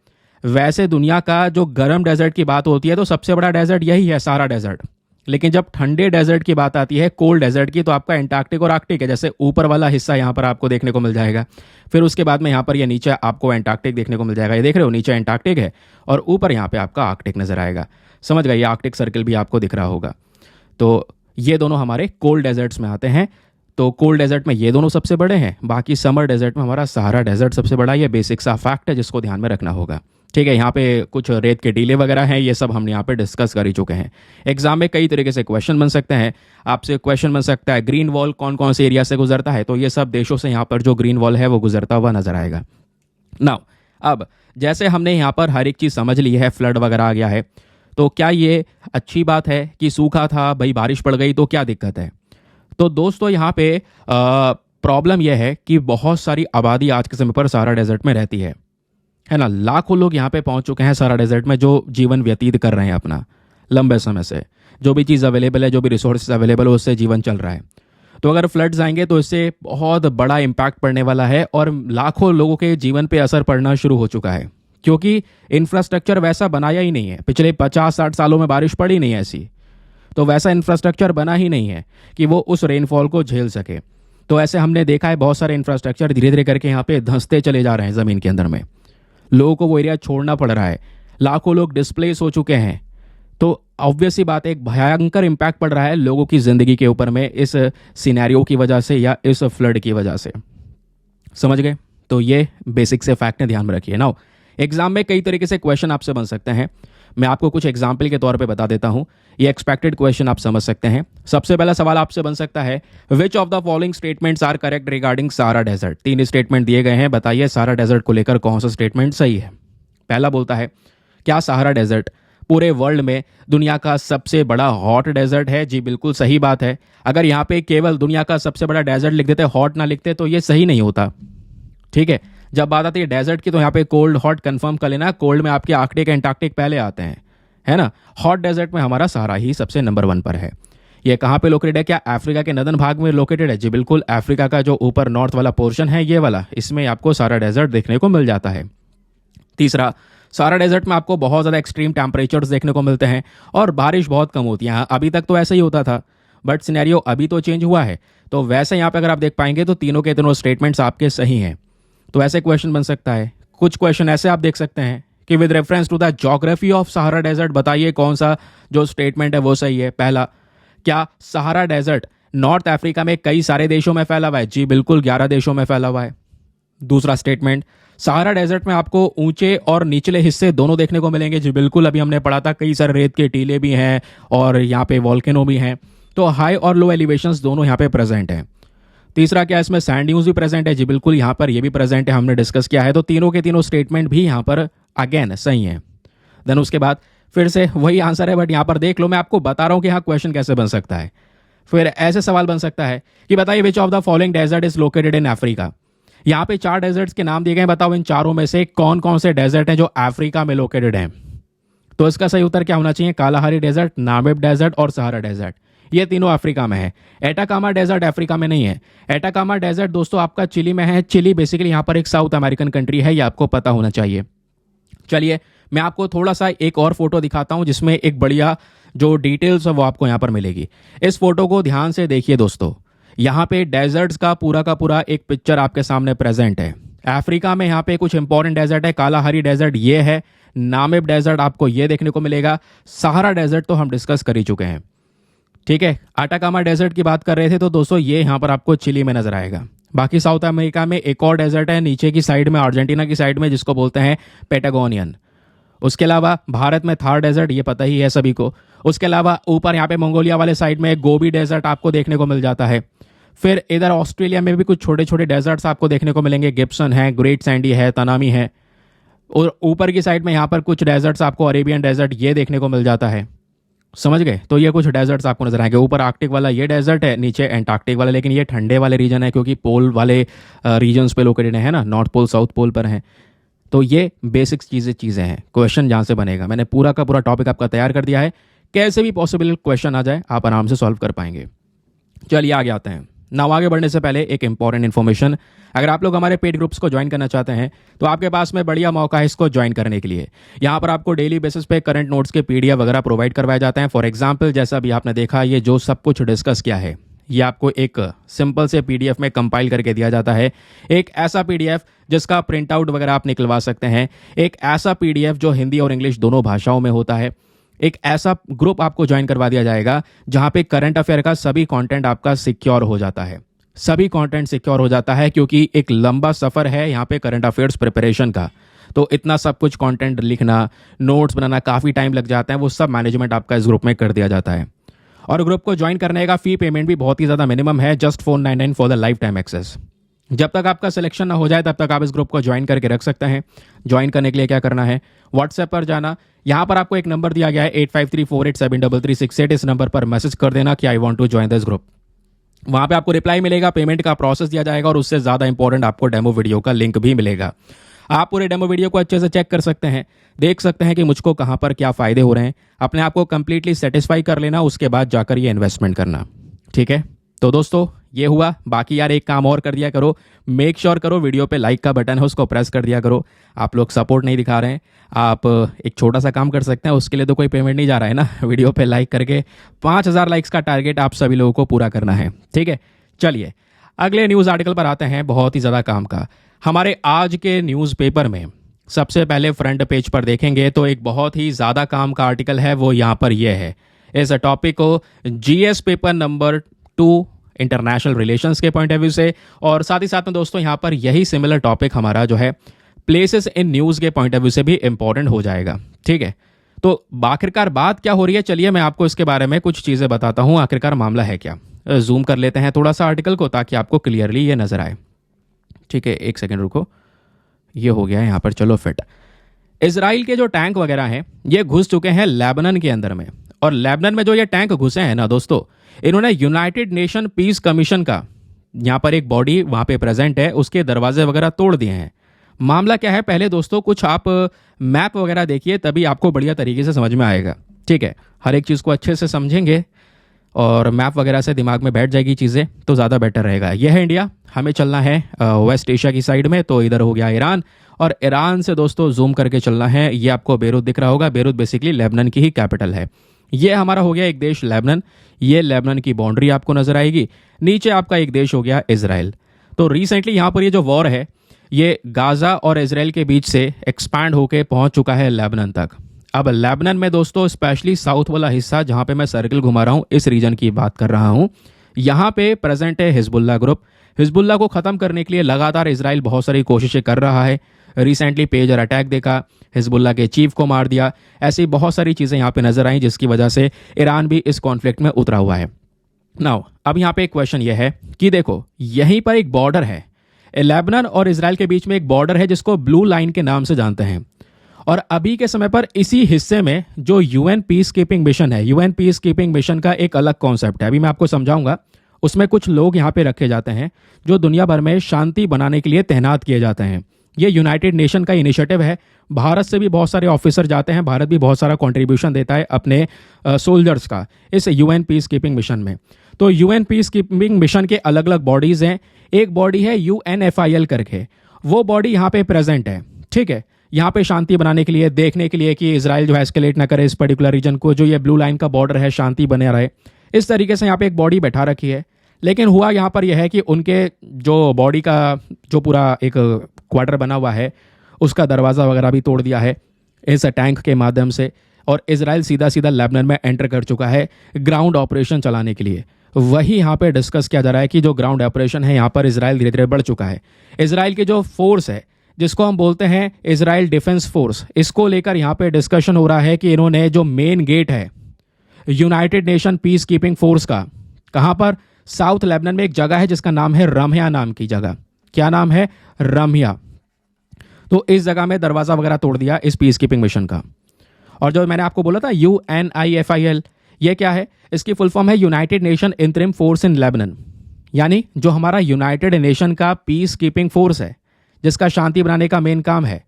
वैसे दुनिया का जो गर्म डेजर्ट की बात होती है तो सबसे बड़ा डेजर्ट यही है, सहारा डेजर्ट। लेकिन जब ठंडे डेजर्ट की बात आती है, कोल्ड डेजर्ट की, तो आपका एंटार्क्टिक और आर्कटिक है। जैसे ऊपर वाला हिस्सा यहाँ पर आपको देखने को मिल जाएगा, फिर उसके बाद में यहाँ पर ये नीचे आपको एंटार्क्टिक देखने को मिल जाएगा। ये देख रहे हो, नीचे एंटार्क्टिक है और ऊपर यहाँ पे आपका आर्कटिक नजर आएगा। समझ गए, ये आर्कटिक सर्कल भी आपको दिख रहा होगा। तो ये दोनों हमारे कोल्ड डेजर्ट्स में आते हैं। तो कोल्ड डेजर्ट में ये दोनों सबसे बड़े हैं, बाकी समर डेजर्ट में हमारा सहारा डेजर्ट सबसे बड़ा। ये बेसिक सा फैक्ट है जिसको ध्यान में रखना होगा, ठीक है। यहाँ पे कुछ रेत के टीले वगैरह हैं, ये सब हमने यहाँ पे डिस्कस कर ही चुके हैं। एग्जाम में कई तरीके से क्वेश्चन बन सकते हैं। आपसे क्वेश्चन बन सकता है ग्रीन वॉल कौन कौन से एरिया से गुजरता है, तो ये सब देशों से यहाँ पर जो ग्रीन वॉल है वो गुजरता हुआ नजर आएगा। नाउ अब जैसे हमने यहाँ पर हर एक चीज़ समझ ली है, फ्लड वगैरह आ गया है, तो क्या ये अच्छी बात है कि सूखा था, भाई बारिश पड़ गई तो क्या दिक्कत है? तो दोस्तों यहाँ पे प्रॉब्लम यह है कि बहुत सारी आबादी आज के समय पर सहारा डेजर्ट में रहती है ना। लाखों लोग यहाँ पे पहुंच चुके हैं सहारा डेजर्ट में, जो जीवन व्यतीत कर रहे हैं अपना लंबे समय से। जो भी चीज़ अवेलेबल है, जो भी रिसोर्सेज अवेलेबल है, उससे जीवन चल रहा है। तो अगर फ्लड्स आएंगे तो इससे बहुत बड़ा इम्पैक्ट पड़ने वाला है और लाखों लोगों के जीवन पे असर पड़ना शुरू हो चुका है, क्योंकि इंफ्रास्ट्रक्चर वैसा बनाया ही नहीं है। पिछले 50-60 सालों में बारिश पड़ी नहीं ऐसी, तो वैसा इंफ्रास्ट्रक्चर बना ही नहीं है कि वो उस रेनफॉल को झेल सके। तो ऐसे हमने देखा है बहुत सारे इंफ्रास्ट्रक्चर धीरे धीरे करके यहाँ पे धंसते चले जा रहे हैं ज़मीन के अंदर में। लोगों को वो एरिया छोड़ना पड़ रहा है, लाखों लोग डिस्प्लेस हो चुके हैं। तो ऑब्वियस सी बात है, एक भयंकर इम्पैक्ट पड़ रहा है लोगों की ज़िंदगी के ऊपर में इस सिनेरियो की वजह से या इस फ्लड की वजह से। समझ गए? तो ये बेसिक से फैक्ट है, ध्यान में रखिए। नाउ एग्जाम में कई तरीके से क्वेश्चन आपसे बन सकते हैं, मैं आपको कुछ एग्जाम्पल के तौर पे बता देता हूं। ये एक्सपेक्टेड क्वेश्चन आप समझ सकते हैं। सबसे पहला सवाल आपसे बन सकता है, which of the following statements are correct regarding Sahara desert. 3 statement दिए गए हैं, बताइए सहारा डेजर्ट को लेकर कौन सा स्टेटमेंट सही है। पहला बोलता है, क्या सहारा डेजर्ट पूरे वर्ल्ड में दुनिया का सबसे बड़ा हॉट डेजर्ट है? जी बिल्कुल सही बात है। अगर यहाँ पे केवल दुनिया का सबसे बड़ा डेजर्ट लिख देते, हॉट ना लिखते, तो ये सही नहीं होता, ठीक है। जब बात आती है डेजर्ट की तो यहाँ पे कोल्ड हॉट कंफर्म कर लेना। कोल्ड में आपके आर्कटिक एंटार्क्टिक पहले आते हैं, है ना। हॉट डेजर्ट में हमारा सहारा ही सबसे नंबर 1 पर है। ये कहाँ पे लोकेटेड है? क्या अफ्रीका के नदन भाग में लोकेटेड है? जी बिल्कुल, अफ्रीका का जो ऊपर नॉर्थ वाला पोर्शन है, ये वाला, इसमें आपको सहारा डेजर्ट देखने को मिल जाता है। तीसरा, सहारा डेजर्ट में आपको बहुत ज़्यादा एक्सट्रीम टेम्परेचर्स देखने को मिलते हैं और बारिश बहुत कम होती है। अभी तक तो ऐसा ही होता था, बट सिनेरियो अभी तो चेंज हुआ है। तो वैसे यहाँ पे अगर आप देख पाएंगे तो तीनों के तीनों स्टेटमेंट्स आपके सही हैं। तो ऐसे क्वेश्चन बन सकता है। कुछ क्वेश्चन ऐसे आप देख सकते हैं कि with reference to the geography of Sahara desert, बताइए कौन सा जो स्टेटमेंट है वो सही है। पहला, क्या सहारा डेजर्ट नॉर्थ अफ्रीका में कई सारे देशों में फैला हुआ है? जी बिल्कुल, 11 देशों में फैला हुआ है। दूसरा स्टेटमेंट, सहारा डेजर्ट में आपको ऊंचे और निचले हिस्से दोनों देखने को मिलेंगे? जी बिल्कुल, अभी हमने पढ़ा था कई सारे रेत के टीले भी हैं और यहाँ पे वॉल्केनो भी हैं, तो हाई और लो एलिवेशंस दोनों यहाँ पे प्रेजेंट हैं। तीसरा, क्या इसमें सैंड ड्यून्स भी प्रेजेंट है? जी बिल्कुल, यहाँ पर ये भी प्रेजेंट है, हमने डिस्कस किया है। तो तीनों के तीनों स्टेटमेंट भी यहाँ पर अगेन सही है। देन उसके बाद फिर से वही आंसर है, बट यहाँ पर देख लो, मैं आपको बता रहा हूँ कि यहाँ क्वेश्चन कैसे बन सकता है। फिर ऐसे सवाल बन सकता है कि बताइए which of the following desert is located in Africa. यहाँ पे 4 डेजर्ट्स के नाम दिए गए हैं, बताओ इन चारों में से कौन कौन से डेजर्ट हैं जो अफ्रीका में लोकेटेड हैं। तो इसका सही उत्तर क्या होना चाहिए? कालाहारी डेजर्ट, नामिब डेजर्ट और सहारा डेजर्ट, ये तीनों अफ्रीका में है। एटाकामा डेजर्ट अफ्रीका में नहीं है। एटाकामा डेजर्ट दोस्तों आपका चिली में है। चिली बेसिकली यहाँ पर एक साउथ अमेरिकन कंट्री है, ये आपको पता होना चाहिए। चलिए मैं आपको थोड़ा सा एक और फोटो दिखाता हूं जिसमें एक बढ़िया जो डिटेल्स है वो आपको यहाँ पर मिलेगी। इस फोटो को ध्यान से देखिए दोस्तों, यहाँ पे डेजर्ट्स का पूरा एक पिक्चर आपके सामने प्रेजेंट है। अफ्रीका में यहाँ पे कुछ इंपॉर्टेंट डेजर्ट है। कालाहारी डेजर्ट ये है, नामिब डेजर्ट आपको ये देखने को मिलेगा, सहारा डेजर्ट तो हम डिस्कस कर ही चुके हैं, ठीक है। अटाकामा डेजर्ट की बात कर रहे थे तो दोस्तों ये यहाँ पर आपको चिली में नजर आएगा। बाकी साउथ अमेरिका में एक और डेजर्ट है नीचे की साइड में, अर्जेंटीना की साइड में, जिसको बोलते हैं पेटागोनियन, उसके अलावा भारत में थार डेजर्ट, ये पता ही है सभी को। उसके अलावा ऊपर यहाँ पे मंगोलिया वाले साइड में गोबी डेजर्ट आपको देखने को मिल जाता है। फिर इधर ऑस्ट्रेलिया में भी कुछ छोटे छोटे डेजर्ट्स आपको देखने को मिलेंगे, गिब्सन है, ग्रेट सैंडी है, तनामी है। और ऊपर की साइड में यहाँ पर कुछ डेजर्ट्स आपको अरेबियन डेजर्ट ये देखने को मिल जाता है, समझ गए। तो ये कुछ डेजर्ट्स आपको नजर आएंगे। ऊपर आर्कटिक वाला ये डेजर्ट है, नीचे एंटार्क्टिक वाला, लेकिन ये ठंडे वाले रीजन है क्योंकि पोल वाले रीजन्स पे लोकेटेड है ना, नॉर्थ पोल साउथ पोल पर है। तो ये बेसिक चीज़ें हैं। क्वेश्चन जहाँ से बनेगा, मैंने पूरा का पूरा टॉपिक आपका तैयार कर दिया है, कैसे भी पॉसिबल क्वेश्चन आ जाए आप आराम से सॉल्व कर पाएंगे। चलिए आगे आते हैं। नाउ आगे बढ़ने से पहले एक इंपॉर्टेंट इन्फॉर्मेशन, अगर आप लोग हमारे पेड ग्रुप्स को ज्वाइन करना चाहते हैं तो आपके पास में बढ़िया मौका है इसको ज्वाइन करने के लिए। यहाँ पर आपको डेली बेसिस पे करंट नोट्स के पीडीएफ वगैरह प्रोवाइड करवाए जाते हैं। फॉर एग्जांपल जैसा भी आपने देखा, ये जो सब कुछ डिस्कस किया है ये आपको एक सिंपल से पीडीएफ में कंपाइल करके दिया जाता है। एक ऐसा पीडीएफ जिसका प्रिंट आउट वगैरह आप निकलवा सकते हैं। एक ऐसा पीडीएफ जो हिंदी और इंग्लिश दोनों भाषाओं में होता है। एक ऐसा ग्रुप आपको ज्वाइन करवा दिया जाएगा जहां पे करंट अफेयर का सभी कंटेंट आपका सिक्योर हो जाता है। सभी कंटेंट सिक्योर हो जाता है क्योंकि एक लंबा सफर है यहाँ पे करंट अफेयर्स प्रिपरेशन का। तो इतना सब कुछ कंटेंट लिखना, नोट्स बनाना काफ़ी टाइम लग जाता है, वो सब मैनेजमेंट आपका इस ग्रुप में कर दिया जाता है। और ग्रुप को ज्वाइन करने का फी पेमेंट भी बहुत ही ज़्यादा मिनिमम है, just 499 for the life time access. जब तक आपका सिलेक्शन ना हो जाए तब तक आप इस ग्रुप को ज्वाइन करके रख सकते हैं। ज्वाइन करने के लिए क्या करना है, व्हाट्सएप पर जाना, यहाँ पर आपको एक नंबर दिया गया है 8534873368। इस नंबर पर मैसेज कर देना कि I want to join this group. वहाँ पे आपको रिप्लाई मिलेगा, पेमेंट का प्रोसेस दिया जाएगा और उससे ज़्यादा इंपॉर्टेंट आपको डेमो वीडियो का लिंक भी मिलेगा। आप पूरे डेमो वीडियो को अच्छे से चेक कर सकते हैं, देख सकते हैं कि मुझको कहाँ पर क्या फ़ायदे हो रहे हैं, अपने आप को कंप्लीटली सेटिस्फाई कर लेना, उसके बाद जाकर ये इन्वेस्टमेंट करना। ठीक है, तो दोस्तों ये हुआ। बाकी यार एक काम और कर दिया करो, मेक श्योर करो वीडियो पे लाइक का बटन है उसको प्रेस कर दिया करो। आप लोग सपोर्ट नहीं दिखा रहे हैं, आप एक छोटा सा काम कर सकते हैं, उसके लिए तो कोई पेमेंट नहीं जा रहा है ना। वीडियो पे लाइक करके 5000 लाइक्स का टारगेट आप सभी लोगों को पूरा करना है। ठीक है, चलिए अगले न्यूज़ आर्टिकल पर आते हैं, बहुत ही ज़्यादा काम का। हमारे आज के न्यूज़पेपर में सबसे पहले फ्रंट पेज पर देखेंगे तो एक बहुत ही ज़्यादा काम का आर्टिकल है, वो यहाँ पर यह है। इस टॉपिक को GS paper number 2 international relations के पॉइंट ऑफ व्यू से, और साथ ही साथ में दोस्तों यहाँ पर यही सिमिलर टॉपिक हमारा जो है प्लेसेस इन न्यूज़ के पॉइंट ऑफ व्यू से भी इंपॉर्टेंट हो जाएगा। ठीक है, तो आखिरकार बात क्या हो रही है, चलिए मैं आपको इसके बारे में कुछ चीज़ें बताता हूँ, आखिरकार मामला है क्या। जूम कर लेते हैं थोड़ा सा आर्टिकल को ताकि आपको क्लियरली ये नजर आए। ठीक है, एक सेकेंड रुको, ये हो गया यहाँ पर, चलो फिट। इजराइल के जो टैंक वगैरह हैं ये घुस चुके हैं लेबनान के अंदर में, और लेबनान में जो ये टैंक घुसे हैं ना दोस्तों, इन्होंने यूनाइटेड नेशन पीस कमीशन का, यहाँ पर एक बॉडी वहाँ पे प्रेजेंट है, उसके दरवाजे वगैरह तोड़ दिए हैं। मामला क्या है, पहले दोस्तों कुछ आप मैप वगैरह देखिए तभी आपको बढ़िया तरीके से समझ में आएगा। ठीक है, हर एक चीज़ को अच्छे से समझेंगे और मैप वगैरह से दिमाग में बैठ जाएगी चीज़ें तो ज़्यादा बेटर रहेगा। यह है इंडिया, हमें चलना है वेस्ट एशिया की साइड में, तो इधर हो गया ईरान, और ईरान से दोस्तों जूम करके चलना है। ये आपको बेरूत दिख रहा होगा, बेरूत बेसिकली लेबनान की ही कैपिटल है। ये हमारा हो गया एक देश लेबनान, ये लेबनान की बाउंड्री आपको नजर आएगी। नीचे आपका एक देश हो गया इजराइल। तो रिसेंटली यहाँ पर ये जो वॉर है ये गाजा और इजराइल के बीच से एक्सपैंड होकर पहुंच चुका है लेबनान तक। अब लेबनान में दोस्तों स्पेशली साउथ वाला हिस्सा जहां पे मैं सर्कल घुमा रहा हूं, इस रीजन की बात कर रहा हूं, यहां पे प्रेजेंट है हिजबुल्ला ग्रुप। हिजबुल्ला को खत्म करने के लिए लगातार इजराइल बहुत सारी कोशिशें कर रहा है। रिसेंटली पेजर अटैक देखा, हिजबुल्ला के चीफ को मार दिया, ऐसी बहुत सारी चीज़ें यहाँ पे नजर आई जिसकी वजह से ईरान भी इस कॉन्फ्लिक्ट में उतरा हुआ है। नाउ अब यहाँ पे एक क्वेश्चन यह है कि देखो यहीं पर एक बॉर्डर है, लेबनान और इजराइल के बीच में एक बॉर्डर है जिसको ब्लू लाइन के नाम से जानते हैं। और अभी के समय पर इसी हिस्से में जो यूएन पीस कीपिंग मिशन है, यूएन पीस कीपिंग मिशन का एक अलग कॉन्सेप्ट है, अभी मैं आपको समझाऊंगा। उसमें कुछ लोग यहाँ पे रखे जाते हैं जो दुनिया भर में शांति बनाने के लिए तैनात किए जाते हैं। ये यूनाइटेड नेशन का इनिशिएटिव है, भारत से भी बहुत सारे ऑफिसर जाते हैं, भारत भी बहुत सारा कंट्रीब्यूशन देता है अपने सोल्जर्स का इस यूएन पीस कीपिंग मिशन में। तो यूएन पीस कीपिंग मिशन के अलग अलग बॉडीज हैं, एक बॉडी है यूएनएफआईएल करके, वो बॉडी यहाँ पे प्रेजेंट है। ठीक है, यहाँ पे शांति बनाने के लिए, देखने के लिए कि इजराइल जो है एस्केलेट ना करे इस पर्टिकुलर रीजन को, जो ये ब्लू लाइन का बॉर्डर है शांति बने रहे, इस तरीके से यहाँ पे एक बॉडी बैठा रखी है। लेकिन हुआ यहाँ पर यह है कि उनके जो बॉडी का जो पूरा एक क्वार्टर बना हुआ है उसका दरवाज़ा वगैरह भी तोड़ दिया है इस टैंक के माध्यम से, और इजराइल सीधा सीधा लेबनान में एंटर कर चुका है ग्राउंड ऑपरेशन चलाने के लिए। वही यहाँ पे डिस्कस किया जा रहा है कि जो ग्राउंड ऑपरेशन है यहाँ पर इजराइल धीरे धीरे बढ़ चुका है। इजराइल की जो फोर्स है जिसको हम बोलते हैं इजराइल डिफेंस फोर्स, इसको लेकर यहाँ पे डिस्कशन हो रहा है कि इन्होंने जो मेन गेट है United nation peace keeping force का, कहाँ पर, साउथ लेबनान में एक जगह है जिसका नाम है रम्या नाम की जगह। क्या नाम है? रम्या। तो इस जगह में दरवाजा वगैरह तोड़ दिया इस पीस कीपिंग मिशन का। और जो मैंने आपको बोला था UNIFIL, ये क्या है? इसकी फुल फॉर्म है United nation interim force in Lebanon, यानी जो हमारा यूनाइटेड नेशन का पीस कीपिंग फोर्स है जिसका शांति बनाने का मेन काम है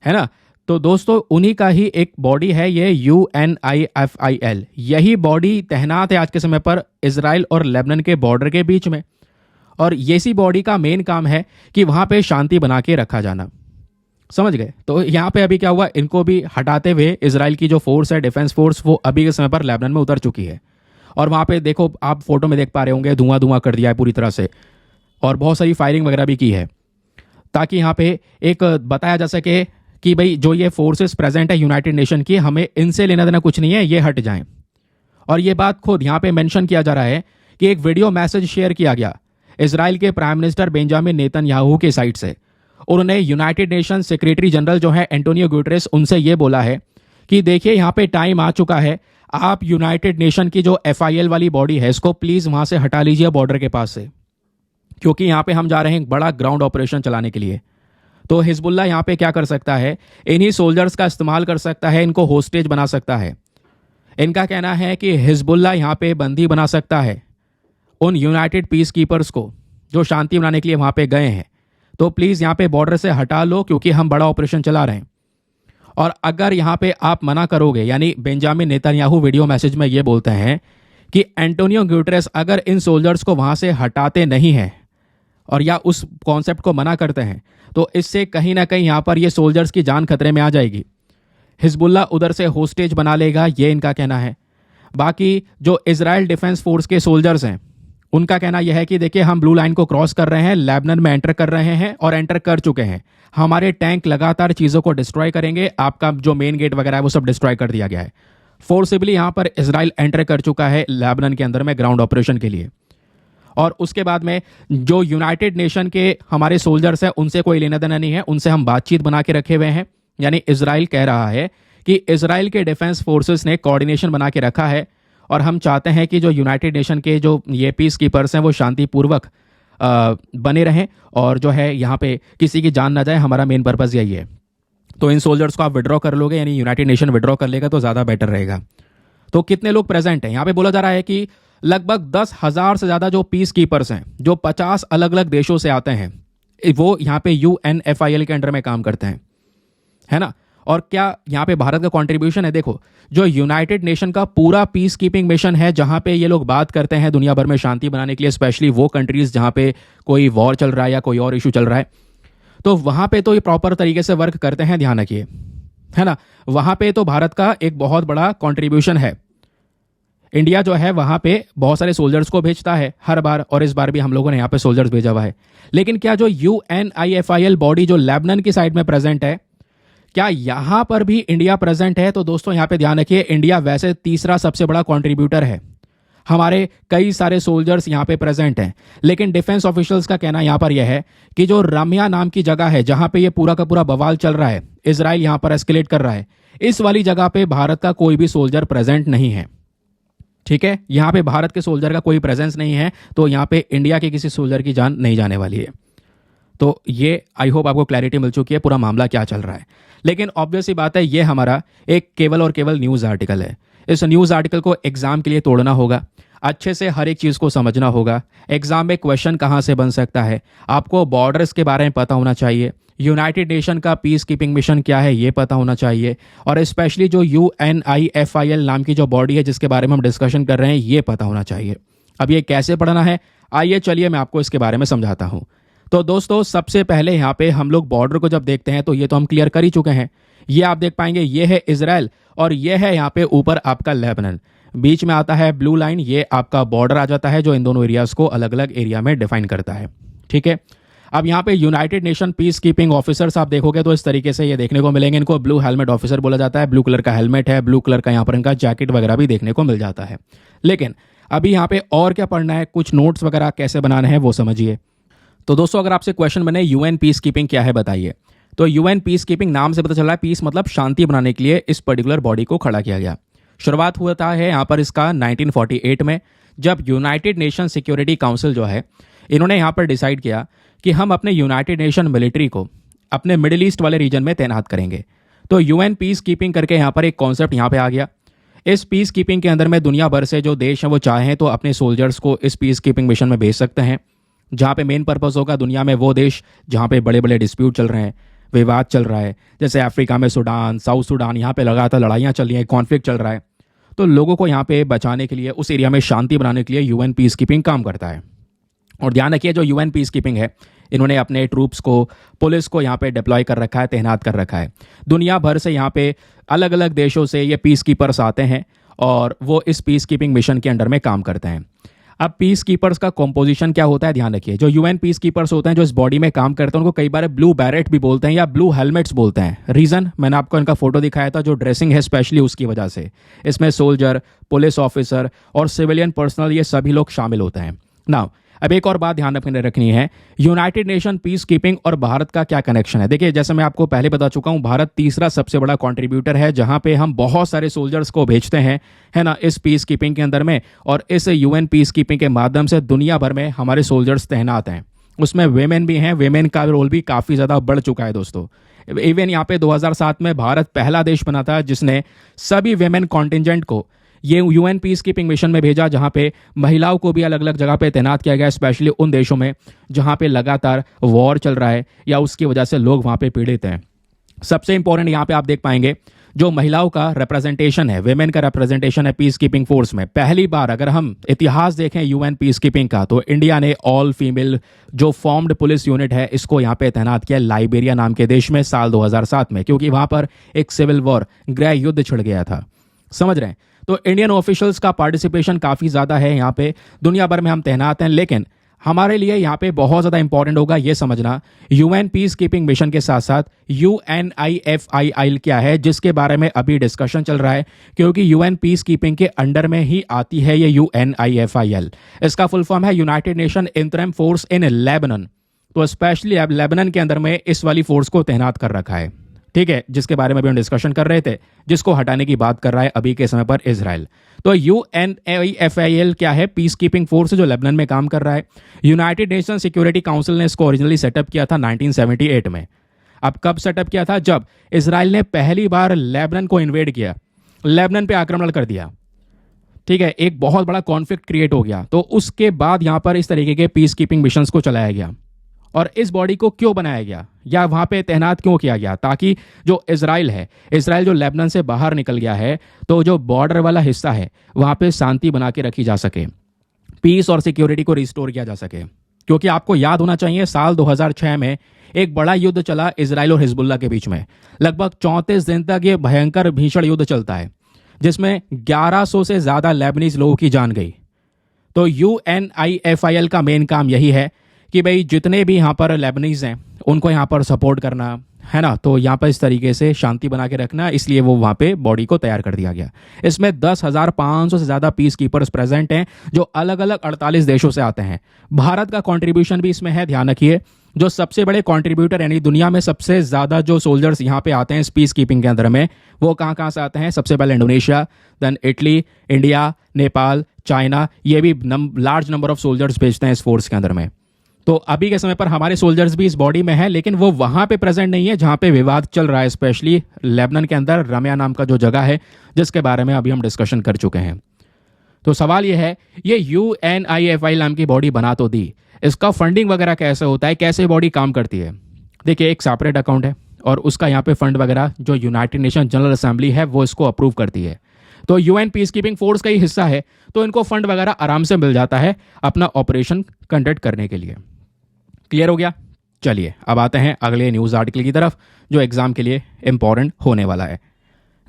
ना। तो दोस्तों उन्हीं का ही एक बॉडी है ये UNIFIL। यही बॉडी तैनात है आज के समय पर इजराइल और लेबनान के बॉर्डर के बीच में, और इसी बॉडी का मेन काम है कि वहां पे शांति बना के रखा जाना। समझ गए? तो यहाँ पे अभी क्या हुआ, इनको भी हटाते हुए इजराइल की जो फोर्स है डिफेंस फोर्स, वो अभी के समय पर लेबनान में उतर चुकी है। और वहाँ पे देखो, आप फोटो में देख पा रहे होंगे, धुआं धुआं कर दिया है पूरी तरह से, और बहुत सारी फायरिंग वगैरह भी की है, ताकि यहाँ पे एक बताया जा सके कि भाई जो ये फोर्सेस प्रेजेंट है यूनाइटेड नेशन की, हमें इनसे लेना देना कुछ नहीं है, ये हट जाएं। और ये बात खुद यहाँ पे मेंशन किया जा रहा है कि एक वीडियो मैसेज शेयर किया गया इजराइल के प्राइम मिनिस्टर बेंजामिन नेतन्याहू के साइड से। उन्होंने यूनाइटेड नेशन सेक्रेटरी जनरल जो है एंटोनियो गुटेरेस, उनसे ये बोला है कि देखिए यहाँ पे टाइम आ चुका है, आप यूनाइटेड नेशन की जो FIL वाली बॉडी है इसको प्लीज वहां से हटा लीजिए बॉर्डर के पास से, क्योंकि यहाँ पे हम जा रहे हैं एक बड़ा ग्राउंड ऑपरेशन चलाने के लिए। तो हिजबुल्ला यहाँ पे क्या कर सकता है, इन्हीं सोल्जर्स का इस्तेमाल कर सकता है, इनको होस्टेज बना सकता है। इनका कहना है कि हिजबुल्ला यहाँ पे बंदी बना सकता है उन यूनाइटेड पीस कीपर्स को जो शांति बनाने के लिए वहां पे गए हैं। तो प्लीज यहाँ पे बॉर्डर से हटा लो, क्योंकि हम बड़ा ऑपरेशन चला रहे हैं। और अगर यहाँ पे आप मना करोगे, यानी बेंजामिन नेतन्याहू वीडियो मैसेज में ये बोलते हैं कि एंटोनियो गुटेरेस अगर इन सोल्जर्स को वहां से हटाते नहीं हैं और या उस कॉन्सेप्ट को मना करते हैं, तो इससे कहीं ना कहीं यहाँ पर ये सोल्जर्स की जान खतरे में आ जाएगी। हिजबुल्ला उधर से होस्टेज बना लेगा, ये इनका कहना है। बाकी जो इजराइल डिफेंस फोर्स के सोल्जर्स हैं उनका कहना यह है कि देखिए हम ब्लू लाइन को क्रॉस कर रहे हैं, लेबनान में एंटर कर रहे हैं और एंटर कर चुके हैं। हमारे टैंक लगातार चीज़ों को डिस्ट्रॉय करेंगे, आपका जो मेन गेट वगैरह है वो सब डिस्ट्रॉय कर दिया गया है। फोर्सिबली यहाँ पर इजराइल एंटर कर चुका है लेबनान के अंदर में ग्राउंड ऑपरेशन के लिए। और उसके बाद में जो यूनाइटेड नेशन के हमारे सोल्जर्स हैं उनसे कोई लेना देना नहीं है, उनसे हम बातचीत बना के रखे हुए हैं। यानी इजराइल कह रहा है कि इजराइल के डिफेंस फोर्सेस ने कोऑर्डिनेशन बना के रखा है, और हम चाहते हैं कि जो यूनाइटेड नेशन के जो ये पीस कीपर्स हैं वो शांतिपूर्वक बने रहें, और जो है यहाँ पे किसी की जान ना जाए, हमारा मेन पर्पज़ यही है। तो इन सोल्जर्स को आप विड्रॉ कर लोगे, यानी यूनाइटेड नेशन विड्रॉ कर लेगा तो ज़्यादा बेटर रहेगा। तो कितने लोग प्रेजेंट हैं यहाँ पे? बोला जा रहा है कि लगभग 10,000 से ज़्यादा जो पीस कीपर्स हैं, जो 50 अलग अलग देशों से आते हैं, वो यहाँ पे UNFIL के अंडर में काम करते हैं, है ना। और क्या यहाँ पे भारत का कंट्रीब्यूशन है? देखो, जो यूनाइटेड नेशन का पूरा पीस कीपिंग मिशन है, जहाँ पे ये लोग बात करते हैं दुनिया भर में शांति बनाने के लिए, स्पेशली वो कंट्रीज जहाँ पे कोई वॉर चल रहा है या कोई और इशू चल रहा है, तो वहाँ पे तो ये प्रॉपर तरीके से वर्क करते हैं, ध्यान रखिए, है ना। वहाँ पे तो भारत का एक बहुत बड़ा कॉन्ट्रीब्यूशन है। इंडिया जो है वहाँ पे बहुत सारे सोल्जर्स को भेजता है हर बार, और इस बार भी हम लोगों ने यहाँ पे सोल्जर्स भेजा हुआ है। लेकिन क्या जो UNIFIL बॉडी जो लेबनान की साइड में प्रेजेंट है, क्या यहां पर भी इंडिया प्रेजेंट है? तो दोस्तों यहां पे ध्यान रखिए, इंडिया वैसे तीसरा सबसे बड़ा कंट्रीब्यूटर है, हमारे कई सारे सोल्जर्स यहां पे प्रेजेंट हैं। लेकिन डिफेंस ऑफिशियल्स का कहना यहां पर यह है कि जो रम्या नाम की जगह है जहां पे ये पूरा का पूरा बवाल चल रहा है, इजराइल यहां पर एस्केलेट कर रहा है, इस वाली जगह पे भारत का कोई भी सोल्जर प्रेजेंट नहीं है। ठीक है, यहां पे भारत के सोल्जर का कोई प्रेजेंस नहीं है, तो यहां पे इंडिया के किसी सोल्जर की जान नहीं जाने वाली है। तो ये आई होप आपको क्लैरिटी मिल चुकी है पूरा मामला क्या चल रहा है। लेकिन ऑब्वियस सी बात है, ये हमारा एक केवल और केवल न्यूज़ आर्टिकल है। इस न्यूज़ आर्टिकल को एग्जाम के लिए तोड़ना होगा, अच्छे से हर एक चीज़ को समझना होगा। एग्जाम में क्वेश्चन कहाँ से बन सकता है, आपको बॉर्डर्स के बारे में पता होना चाहिए, यूनाइटेड नेशन का पीस कीपिंग मिशन क्या है ये पता होना चाहिए, और स्पेशली जो UNIFIL नाम की जो बॉडी है जिसके बारे में हम डिस्कशन कर रहे हैं ये पता होना चाहिए। अब ये कैसे पढ़ना है, आइए चलिए मैं आपको इसके बारे में समझाता हूँ। तो दोस्तों सबसे पहले यहाँ पे हम लोग बॉर्डर को जब देखते हैं तो ये तो हम क्लियर कर ही चुके हैं। ये आप देख पाएंगे, ये है इजराइल और ये है यहाँ पे ऊपर आपका लेबनान, बीच में आता है ब्लू लाइन, ये आपका बॉर्डर आ जाता है जो इन दोनों एरियाज को अलग अलग एरिया में डिफाइन करता है। ठीक है, अब यहाँ पे United nation peace keeping officers आप देखोगे तो इस तरीके से ये देखने को मिलेंगे। इनको ब्लू हेलमेट ऑफिसर बोला जाता है, ब्लू कलर का हेलमेट है, ब्लू कलर का यहाँ पर इनका जैकेट वगैरह भी देखने को मिल जाता है। लेकिन अभी यहाँ पे और क्या पढ़ना है, कुछ नोट्स वगैरह कैसे बनाने हैं वो समझिए। तो दोस्तों अगर आपसे क्वेश्चन बने UN पीस कीपिंग क्या है बताइए, तो यूएन पीस कीपिंग नाम से पता चल रहा है पीस मतलब शांति बनाने के लिए इस पर्टिकुलर बॉडी को खड़ा किया गया। शुरुआत हुआ है यहाँ पर इसका 1948 में, जब यूनाइटेड नेशन सिक्योरिटी काउंसिल जो है इन्होंने यहाँ पर डिसाइड किया कि हम अपने यूनाइटेड नेशन मिलिट्री को अपने मिडिल ईस्ट वाले रीजन में तैनात करेंगे। तो यूएन पीस कीपिंग करके यहाँ पर एक कॉन्सेप्ट यहाँ पे आ गया। इस पीस कीपिंग के अंदर में दुनिया भर से जो देश हैं वो चाहें तो अपने सोल्जर्स को इस पीस कीपिंग मिशन में भेज सकते हैं, जहाँ पे मेन पर्पस होगा दुनिया में वो देश जहाँ पे बड़े बड़े डिस्प्यूट चल रहे हैं, विवाद चल रहा है, जैसे अफ्रीका में सूडान, साउथ सूडान, यहाँ पे लगातार लड़ाइयाँ चल रही हैं, कॉन्फ्लिक्ट चल रहा है। तो लोगों को यहाँ पे बचाने के लिए, उस एरिया में शांति बनाने के लिए यूएन पीस कीपिंग काम करता है। और ध्यान रखिए जो यूएन पीस कीपिंग है, इन्होंने अपने ट्रूप्स को, पुलिस को यहाँ पे डिप्लॉय कर रखा है, तैनात कर रखा है। दुनिया भर से यहाँ पे अलग अलग देशों से ये पीस कीपर्स आते हैं और वो इस पीस कीपिंग मिशन के अंडर में काम करते हैं। अब पीस कीपर्स का कॉम्पोजिशन क्या होता है, ध्यान रखिए। जो यूएन पीस कीपर्स होते हैं जो इस बॉडी में काम करते हैं उनको कई बार ब्लू बैरेट भी बोलते हैं या ब्लू हेलमेट्स बोलते हैं। रीज़न मैंने आपको इनका फोटो दिखाया था, जो ड्रेसिंग है स्पेशली उसकी वजह से। इसमें सोल्जर, पुलिस ऑफिसर और सिविलियन पर्सनल ये सभी लोग शामिल होते हैं। नाउ अब एक और बात ध्यान रखनी है, यूनाइटेड नेशन पीस कीपिंग और भारत का क्या कनेक्शन है। देखिए जैसे मैं आपको पहले बता चुका हूं, भारत तीसरा सबसे बड़ा कंट्रीब्यूटर है जहां पे हम बहुत सारे सोल्जर्स को भेजते हैं, है ना, इस पीस कीपिंग के अंदर में। और इस यूएन पीस कीपिंग के माध्यम से दुनिया भर में हमारे सोल्जर्स तैनात हैं। उसमें वेमेन भी हैं, वेमेन का रोल भी काफ़ी ज़्यादा बढ़ चुका है दोस्तों। इवन यहाँ पे 2007 में भारत पहला देश बना था जिसने सभी वेमेन कॉन्टिजेंट को ये यूएन पीस कीपिंग मिशन में भेजा, जहां पे महिलाओं को भी अलग अलग जगह पे तैनात किया गया, स्पेशली उन देशों में जहां पे लगातार वॉर चल रहा है या उसकी वजह से लोग वहां पे पीड़ित हैं। सबसे इंपॉर्टेंट यहाँ पे आप देख पाएंगे जो महिलाओं का रिप्रेजेंटेशन है, वेमेन का रिप्रेजेंटेशन है पीस कीपिंग फोर्स में। पहली बार अगर हम इतिहास देखें यूएन पीस कीपिंग का, तो इंडिया ने ऑल फीमेल जो फॉर्म्ड पुलिस यूनिट है इसको यहाँ पे तैनात किया लाइबेरिया नाम के देश में साल 2007 में, क्योंकि वहां पर एक सिविल वॉर, गृह युद्ध छिड़ गया था। समझ रहे हैं? तो इंडियन ऑफिशियल्स का पार्टिसिपेशन काफ़ी ज़्यादा है यहाँ पे, दुनिया भर में हम तैनात हैं। लेकिन हमारे लिए यहाँ पे बहुत ज़्यादा इंपॉर्टेंट होगा ये समझना, यूएन पीस कीपिंग मिशन के साथ साथ यूएनआईएफआईएल क्या है, जिसके बारे में अभी डिस्कशन चल रहा है, क्योंकि यूएन पीस कीपिंग के अंडर में ही आती है ये यूएनआईएफआईएल। इसका फुल फॉर्म है United nation interim force in Lebanon. तो स्पेशली अब लेबनान के अंदर में इस वाली फोर्स को तैनात कर रखा है, ठीक है, जिसके बारे में भी हम डिस्कशन कर रहे थे, जिसको हटाने की बात कर रहा है अभी के समय पर इजराइल। तो यूएनआईएफआईएल क्या है, पीस कीपिंग फोर्स जो लेबनान में काम कर रहा है। यूनाइटेड नेशन सिक्योरिटी काउंसिल ने इसको ओरिजिनली सेटअप किया था 1978 में। अब कब सेटअप किया था? जब इजराइल ने पहली बार लेबनान को इन्वेड किया, लेबनान पे आक्रमण कर दिया, ठीक है, एक बहुत बड़ा कॉन्फ्लिक्ट क्रिएट हो गया। तो उसके बाद यहां पर इस तरीके के पीस कीपिंग मिशंस को चलाया गया। और इस बॉडी को क्यों बनाया गया या वहां पे तैनात क्यों किया गया? ताकि जो इजराइल है, इजराइल जो लेबनान से बाहर निकल गया है, तो जो बॉर्डर वाला हिस्सा है वहां पे शांति बना के रखी जा सके, पीस और सिक्योरिटी को रिस्टोर किया जा सके। क्योंकि आपको याद होना चाहिए साल 2006 में एक बड़ा युद्ध चला इजराइल और हिजबुल्लाह के बीच में। लगभग 34 दिन तक ये भयंकर भीषण युद्ध चलता है, जिसमें 1100 से ज्यादा लेबनीज लोगों की जान गई। तो यूएनआईएफआईएल का मेन काम यही है कि भाई जितने भी यहाँ पर लेबनीज हैं उनको यहाँ पर सपोर्ट करना, है ना, तो यहाँ पर इस तरीके से शांति बना के रखना, इसलिए वो वहाँ पे बॉडी को तैयार कर दिया गया। इसमें 10,500 से ज़्यादा पीस कीपर्स प्रेजेंट हैं जो अलग अलग 48 देशों से आते हैं। भारत का कंट्रीब्यूशन भी इसमें है, ध्यान रखिए। जो सबसे बड़े कंट्रीब्यूटर यानी दुनिया में सबसे ज़्यादा जो सोल्जर्स यहाँ पे आते हैं इस पीस कीपिंग के अंदर में, वो कहाँ कहाँ से आते हैं? सबसे पहले Indonesia, then Italy, India, Nepal, China, ये भी लार्ज नंबर ऑफ सोल्जर्स भेजते हैं इस फोर्स के अंदर में। तो अभी के समय पर हमारे सोल्जर्स भी इस बॉडी में हैं, लेकिन वो वहां पे प्रेजेंट नहीं है जहां पे विवाद चल रहा है, स्पेशली लेबनान के अंदर रमिया नाम का जो जगह है, जिसके बारे में अभी हम डिस्कशन कर चुके हैं। तो सवाल ये है, ये यूएनआईएफआईएल नाम की बॉडी बना तो दी, इसका फंडिंग वगैरह कैसे होता है, कैसे बॉडी काम करती है? देखिए, एक सेपरेट अकाउंट है और उसका यहाँ पे फंड वगैरह जो यूनाइटेड नेशन जनरल असेंबली है वो इसको अप्रूव करती है। तो यूएन पीस कीपिंग फोर्स का ही हिस्सा है, तो इनको फंड वगैरह आराम से मिल जाता है अपना ऑपरेशन कंडक्ट करने के लिए। क्लियर हो गया? चलिए अब आते हैं अगले न्यूज़ आर्टिकल की तरफ जो एग्जाम के लिए इंपॉर्टेंट होने वाला है।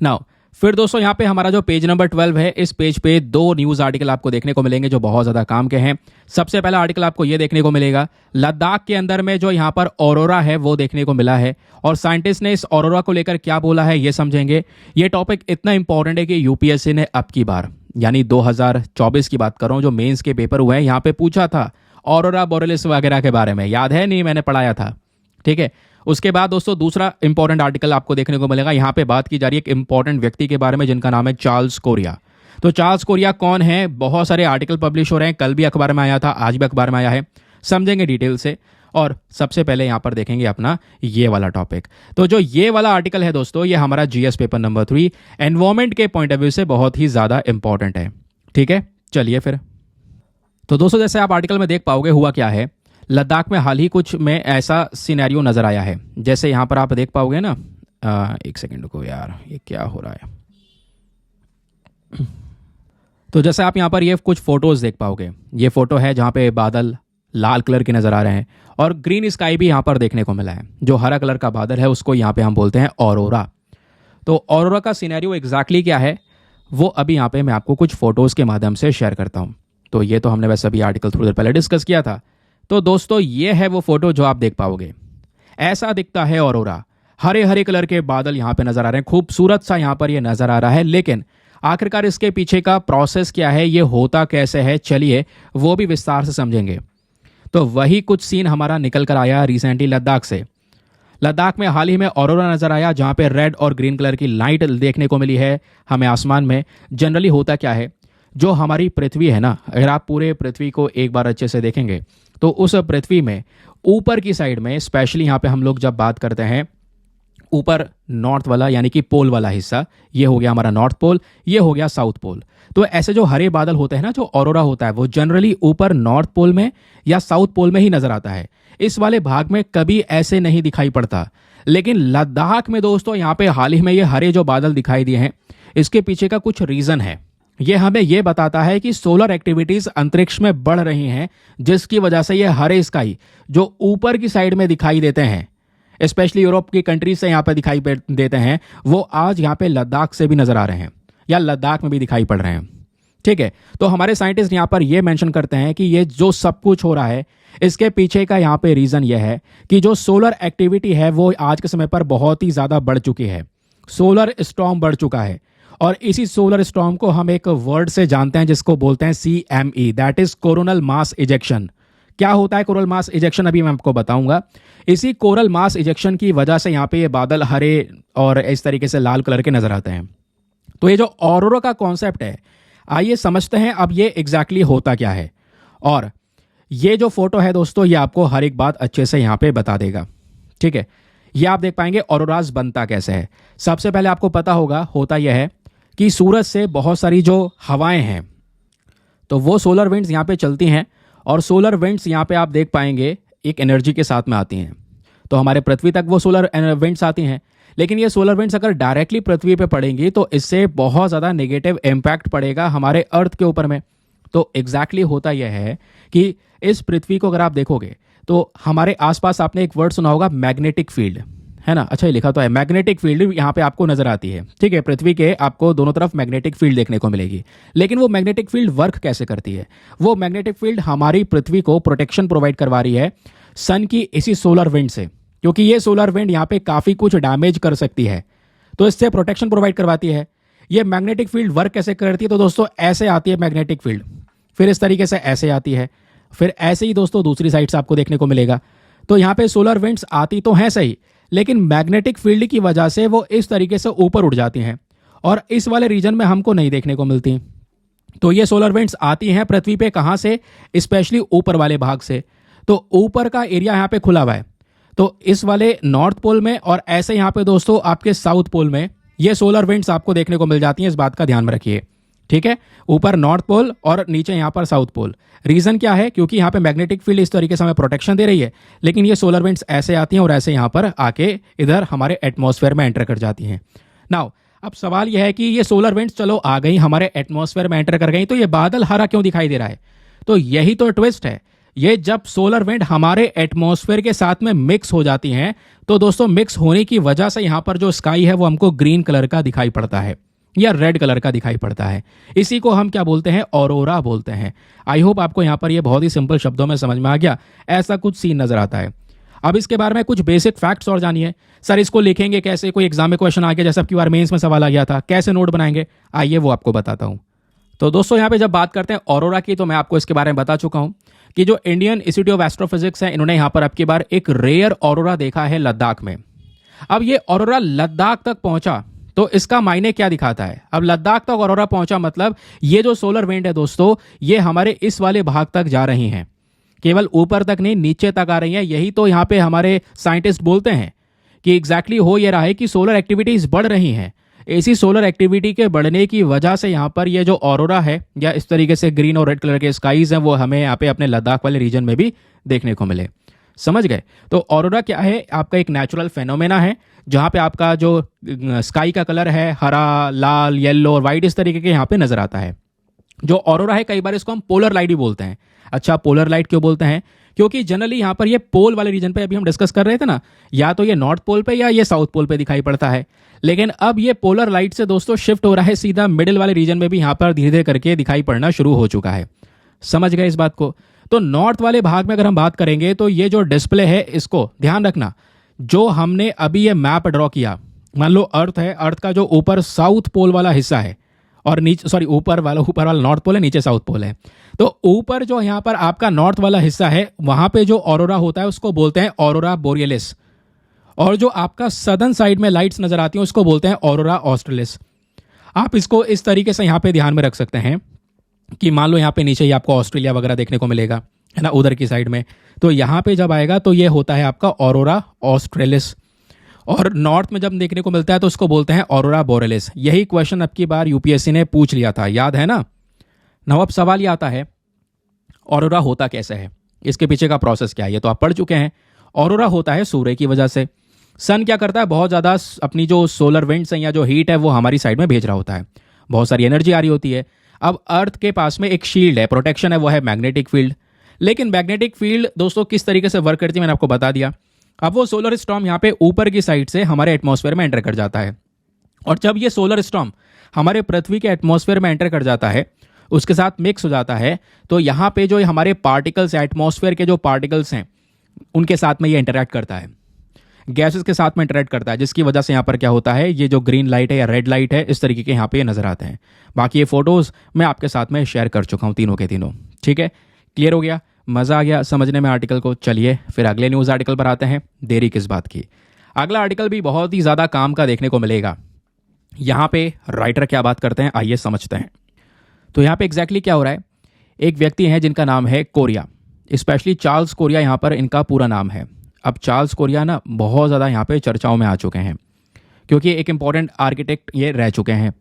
नाउ फिर दोस्तों यहाँ पे हमारा जो पेज नंबर 12 है, इस पेज पे 2 न्यूज़ आर्टिकल आपको देखने को मिलेंगे जो बहुत ज़्यादा काम के हैं। सबसे पहला आर्टिकल आपको ये देखने को मिलेगा, लद्दाख के अंदर में जो यहाँ पर ऑरोरा है वो देखने को मिला है, और साइंटिस्ट ने इस ऑरोरा को लेकर क्या बोला है ये समझेंगे। ये टॉपिक इतना इंपॉर्टेंट है कि यूपीएससी ने अब की बार यानी 2024 की बात कर रहा हूँ, जो मेंस के पेपर हुए हैं, यहाँ पे पूछा था ऑरोरा बोरेलिस वगैरह के बारे में, याद है? नहीं, मैंने पढ़ाया था, ठीक है। उसके बाद दोस्तों दूसरा इंपॉर्टेंट आर्टिकल आपको देखने को मिलेगा। यहाँ पे बात की जा रही है एक इंपॉर्टेंट व्यक्ति के बारे में जिनका नाम है चार्ल्स कोरिया। तो चार्ल्स कोरिया कौन है? बहुत सारे आर्टिकल पब्लिश हो रहे हैं, कल भी अखबार में आया था, आज भी अखबार में आया है, समझेंगे डिटेल से। और सबसे पहले यहाँ पर देखेंगे अपना ये वाला टॉपिक। तो जो ये वाला आर्टिकल है दोस्तों, ये हमारा जीएस पेपर नंबर 3 एनवायरमेंट के पॉइंट ऑफ व्यू से बहुत ही ज़्यादा इंपॉर्टेंट है। ठीक है, चलिए फिर। तो दोस्तों जैसे आप आर्टिकल में देख पाओगे, हुआ क्या है, लद्दाख में हाल ही कुछ में ऐसा सिनेरियो नज़र आया है। जैसे यहाँ पर आप देख पाओगे ना, एक सेकेंड को यार, ये क्या हो रहा है। तो जैसे आप यहाँ पर ये कुछ फोटोज़ देख पाओगे, ये फोटो है जहाँ पे बादल लाल कलर के नज़र आ रहे हैं और ग्रीन स्काई भी यहाँ पर देखने को मिला है। जो हरा कलर का बादल है उसको यहाँ पे हम बोलते हैं ऑरोरा। तो ऑरोरा का सिनेरियो एग्जैक्टली क्या है वो अभी यहाँ पे मैं आपको कुछ फोटोज़ के माध्यम से शेयर करता हूँ। तो ये तो हमने वैसे अभी आर्टिकल थोड़ी देर पहले डिस्कस किया था। तो दोस्तों ये है वो फोटो जो आप देख पाओगे, ऐसा दिखता है ऑरोरा। हरे हरे कलर के बादल यहाँ पे नज़र आ रहे हैं, खूबसूरत सा यहाँ पर ये नज़र आ रहा है। लेकिन आखिरकार इसके पीछे का प्रोसेस क्या है, ये होता कैसे है, चलिए वो भी विस्तार से समझेंगे। तो वही कुछ सीन हमारा निकल कर आया रिसेंटली लद्दाख से। लद्दाख में हाल ही में ऑरोरा नज़र आया जहाँ पे रेड और ग्रीन कलर की लाइट देखने को मिली है हमें आसमान में। जनरली होता क्या है, जो हमारी पृथ्वी है ना, अगर आप पूरे पृथ्वी को एक बार अच्छे से देखेंगे तो उस पृथ्वी में ऊपर की साइड में, स्पेशली यहाँ पे हम लोग जब बात करते हैं ऊपर नॉर्थ वाला यानी कि पोल वाला हिस्सा, ये हो गया हमारा नॉर्थ पोल, ये हो गया साउथ पोल। तो ऐसे जो हरे बादल होते हैं ना, जो ऑरोरा होता है, वो जनरली ऊपर नॉर्थ पोल में या साउथ पोल में ही नजर आता है। इस वाले भाग में कभी ऐसे नहीं दिखाई पड़ता। लेकिन लद्दाख में दोस्तों यहाँ पे हाल ही में ये हरे जो बादल दिखाई दिए हैं, इसके पीछे का कुछ रीजन है। ये हमें ये बताता है कि सोलर एक्टिविटीज अंतरिक्ष में बढ़ रही हैं, जिसकी वजह से ये हरे स्काई जो ऊपर की साइड में दिखाई देते हैं, स्पेशली यूरोप की कंट्रीज से यहाँ पे दिखाई देते हैं, वो आज यहाँ पे लद्दाख से भी नजर आ रहे हैं या लद्दाख में भी दिखाई पड़ रहे हैं। ठीक है, तो हमारे साइंटिस्ट यहाँ पर ये मेंशन करते हैं कि ये जो सब कुछ हो रहा है, इसके पीछे का यहाँ पे रीजन ये है कि जो सोलर एक्टिविटी है वो आज के समय पर बहुत ही ज्यादा बढ़ चुकी है। सोलर स्टॉर्म बढ़ चुका है और इसी सोलर स्टॉर्म को हम एक वर्ड से जानते हैं जिसको बोलते हैं CME, that is coronal mass ejection. क्या होता है कोरल मास इजेक्शन, अभी मैं आपको बताऊंगा। इसी कोरल मास इजेक्शन की वजह से यहाँ पे ये बादल हरे और इस तरीके से लाल कलर के नजर आते हैं। तो ये जो ऑरोरा का कॉन्सेप्ट है, आइए समझते हैं अब ये एग्जैक्टली होता क्या है। और ये जो फोटो है दोस्तों, ये आपको हर एक बात अच्छे से यहाँ पे बता देगा। ठीक है, ये आप देख पाएंगे ऑरोराज बनता कैसे है। सबसे पहले आपको पता होगा, होता यह है कि सूरज से बहुत सारी जो हवाएं हैं, तो वो सोलर विंड्स यहाँ पे चलती हैं और सोलर विंड्स यहाँ पे आप देख पाएंगे एक एनर्जी के साथ में आती हैं। तो हमारे पृथ्वी तक वो सोलर विंड्स आती हैं, लेकिन ये सोलर विंड्स अगर डायरेक्टली पृथ्वी पे पड़ेंगी तो इससे बहुत ज़्यादा नेगेटिव इम्पैक्ट पड़ेगा हमारे अर्थ के ऊपर में। तो एग्जैक्टली होता यह है कि इस पृथ्वी को अगर आप देखोगे तो हमारे आसपास आपने एक वर्ड सुना होगा मैग्नेटिक फील्ड, है ना। अच्छा, ये लिखा तो है मैग्नेटिक फील्ड, यहाँ पे आपको नजर आती है। ठीक है, पृथ्वी के आपको दोनों तरफ मैग्नेटिक फील्ड देखने को मिलेगी। लेकिन वो मैग्नेटिक फील्ड वर्क कैसे करती है? वो मैग्नेटिक फील्ड हमारी पृथ्वी को प्रोटेक्शन प्रोवाइड करवा रही है सन की इसी सोलर विंड से, क्योंकि ये सोलर विंड यहाँ पे काफी कुछ डैमेज कर सकती है, तो इससे प्रोटेक्शन प्रोवाइड करवाती है। ये मैग्नेटिक फील्ड वर्क कैसे करती है? तो दोस्तों ऐसे आती है मैग्नेटिक फील्ड, फिर इस तरीके से ऐसे आती है, फिर ऐसे ही दोस्तों दूसरी साइड से आपको देखने को मिलेगा। तो यहाँ पे सोलर विंड्स आती तो हैं सही, लेकिन मैग्नेटिक फील्ड की वजह से वो इस तरीके से ऊपर उठ जाती हैं और इस वाले रीजन में हमको नहीं देखने को मिलती। तो ये सोलर विंड्स आती हैं पृथ्वी पे कहाँ से? स्पेशली ऊपर वाले भाग से। तो ऊपर का एरिया यहाँ पे खुला हुआ है, तो इस वाले नॉर्थ पोल में और ऐसे यहाँ पे दोस्तों आपके साउथ पोल में ये सोलर विंड्स आपको देखने को मिल जाती हैं। इस बात का ध्यान में रखिए। ठीक है, ऊपर नॉर्थ पोल और नीचे यहाँ पर साउथ पोल। रीजन क्या है? क्योंकि यहाँ पे मैग्नेटिक फील्ड इस तरीके से हमें प्रोटेक्शन दे रही है, लेकिन ये सोलर विंड्स ऐसे आती हैं और ऐसे यहाँ पर आके इधर हमारे एटमॉस्फेयर में एंटर कर जाती हैं। नाउ अब सवाल यह है कि ये सोलर विंड्स चलो आ गई, हमारे एटमॉस्फेयर में एंटर कर गई, तो ये बादल हरा क्यों दिखाई दे रहा है? तो यही तो ट्विस्ट है। ये जब सोलर विंड हमारे एटमॉस्फेयर के साथ में मिक्स हो जाती हैं, तो दोस्तों मिक्स होने की वजह से यहाँ पर जो स्काई है वो हमको ग्रीन कलर का दिखाई पड़ता है या रेड कलर का दिखाई पड़ता है। इसी को हम क्या बोलते हैं? ऑरोरा बोलते हैं। आई होप आपको यहाँ पर ये बहुत ही सिंपल शब्दों में समझ में आ गया। ऐसा कुछ सीन नजर आता है। अब इसके बारे में कुछ बेसिक फैक्ट्स और जानिए। सर इसको लिखेंगे कैसे? कोई एग्जाम में क्वेश्चन आ गया, जैसा आपकी बार मेंस में सवाल आ गया था, कैसे नोट बनाएंगे? आइए वो आपको बताता हूँ। तो दोस्तों यहाँ पे जब बात करते हैं ऑरोरा की, तो मैं आपको इसके बारे में बता चुका हूँ। कि जो इंडियन इंस्टीट्यूट ऑफ एस्ट्रोफिजिक्स है, इन्होंने यहाँ पर अब की बार एक रेयर ऑरोरा देखा है लद्दाख में। अब ये ऑरोरा लद्दाख तक पहुंचा तो इसका मायने क्या दिखाता है? अब लद्दाख तक ऑरोरा पहुंचा मतलब ये जो सोलर विंड है दोस्तों, ये हमारे इस वाले भाग तक जा रही हैं, केवल ऊपर तक नहीं नीचे तक आ रही हैं। यही तो यहाँ पे हमारे साइंटिस्ट बोलते हैं कि एग्जैक्टली हो ये रहा है कि सोलर एक्टिविटीज बढ़ रही हैं। ऐसी सोलर एक्टिविटी के बढ़ने की वजह से यहाँ पर ये जो ऑरोरा है या इस तरीके से ग्रीन और रेड कलर के स्काईज हैं, वो हमें यहाँ पे अपने लद्दाख वाले रीजन में भी देखने को मिले। समझ गए? तो ऑरोरा क्या है? आपका एक नेचुरल फेनोमेना है जहाँ पे आपका जो स्काई का कलर है हरा, लाल, येलो और वाइट इस तरीके के यहाँ पे नजर आता है। जो ऑरोरा है कई बार इसको हम पोलर लाइट भी बोलते हैं। अच्छा, पोलर लाइट क्यों बोलते हैं? क्योंकि जनरली यहाँ पर ये पोल वाले रीजन पे अभी हम डिस्कस कर रहे थे ना, या तो ये नॉर्थ पोल पे या ये साउथ पोल पे दिखाई पड़ता है, लेकिन अब ये पोलर लाइट से दोस्तों शिफ्ट हो रहा है सीधा मिडिल वाले रीजन में भी यहाँ पर धीरे धीरे करके दिखाई पड़ना शुरू हो चुका है। समझ गए इस बात को? तो नॉर्थ वाले भाग में अगर हम बात करेंगे तो ये जो डिस्प्ले है, इसको ध्यान रखना, जो हमने अभी ये मैप ड्रॉ किया, मान लो अर्थ है, अर्थ का जो ऊपर साउथ पोल वाला हिस्सा है और नीचे, सॉरी ऊपर वाला नॉर्थ पोल है, नीचे साउथ पोल है। तो ऊपर जो यहाँ पर आपका नॉर्थ वाला हिस्सा है, वहां पे जो ऑरोरा होता है उसको बोलते हैं ऑरोरा बोरियलिस, और जो आपका सदर्न साइड में लाइट्स नजर आती हैं उसको बोलते हैं ऑरोरा ऑस्ट्रेलिस। आप इसको इस तरीके से यहाँ पे ध्यान में रख सकते हैं कि मान लो यहाँ पे नीचे ही आपको ऑस्ट्रेलिया वगैरह देखने को मिलेगा, है ना, उधर की साइड में। तो यहाँ पे जब आएगा तो ये होता है आपका ऑरोरा ऑस्ट्रेलिस, और नॉर्थ में जब देखने को मिलता है तो उसको बोलते हैं ऑरोरा बोरेलिस। यही क्वेश्चन अब की बार यूपीएससी ने पूछ लिया था, याद है ना? ना अब सवाल ये आता है ऑरोरा होता कैसे है, इसके पीछे का प्रोसेस क्या है, ये तो आप पढ़ चुके हैं। ऑरोरा होता है सूर्य की वजह से। सन क्या करता है, बहुत ज़्यादा अपनी जो सोलर विंड्स हैं या जो हीट है वो हमारी साइड में भेज रहा होता है, बहुत सारी एनर्जी आ रही होती है। अब अर्थ के पास में एक शील्ड है, प्रोटेक्शन है, वो है मैग्नेटिक फील्ड। लेकिन मैग्नेटिक फील्ड दोस्तों किस तरीके से वर्क करती है मैंने आपको बता दिया। अब वो सोलर स्टॉर्म यहाँ पे ऊपर की साइड से हमारे एटमॉस्फेयर में एंटर कर जाता है, और जब ये सोलर स्टॉर्म हमारे पृथ्वी के एटमॉस्फेयर में एंटर कर जाता है, उसके साथ मिक्स हो जाता है, तो यहाँ पे जो हमारे पार्टिकल्स, एटमॉस्फेयर के जो पार्टिकल्स हैं उनके साथ में ये इंटरैक्ट करता है, गैसेस के साथ में इंटरैक्ट करता है, जिसकी वजह से यहाँ पर क्या होता है, ये जो ग्रीन लाइट है या रेड लाइट है इस तरीके के यहाँ पे ये नजर आते हैं। बाकी ये फोटोज मैं आपके साथ में शेयर कर चुका हूँ तीनों के तीनों। ठीक है, क्लियर हो गया? मजा आ गया समझने में आर्टिकल को? चलिए फिर अगले न्यूज आर्टिकल पर आते हैं, देरी किस बात की। अगला आर्टिकल भी बहुत ही ज्यादा काम का देखने को मिलेगा। यहाँ पे राइटर क्या बात करते हैं, आइए समझते हैं। तो यहाँ पे एग्जैक्टली क्या हो रहा है, एक व्यक्ति है जिनका नाम है कोरिया, स्पेशली चार्ल्स कोरिया यहाँ पर इनका पूरा नाम है। अब चार्ल्स कोरिया ना बहुत ज़्यादा यहाँ पे चर्चाओं में आ चुके हैं क्योंकि एक इंपॉर्टेंट आर्किटेक्ट ये रह चुके हैं।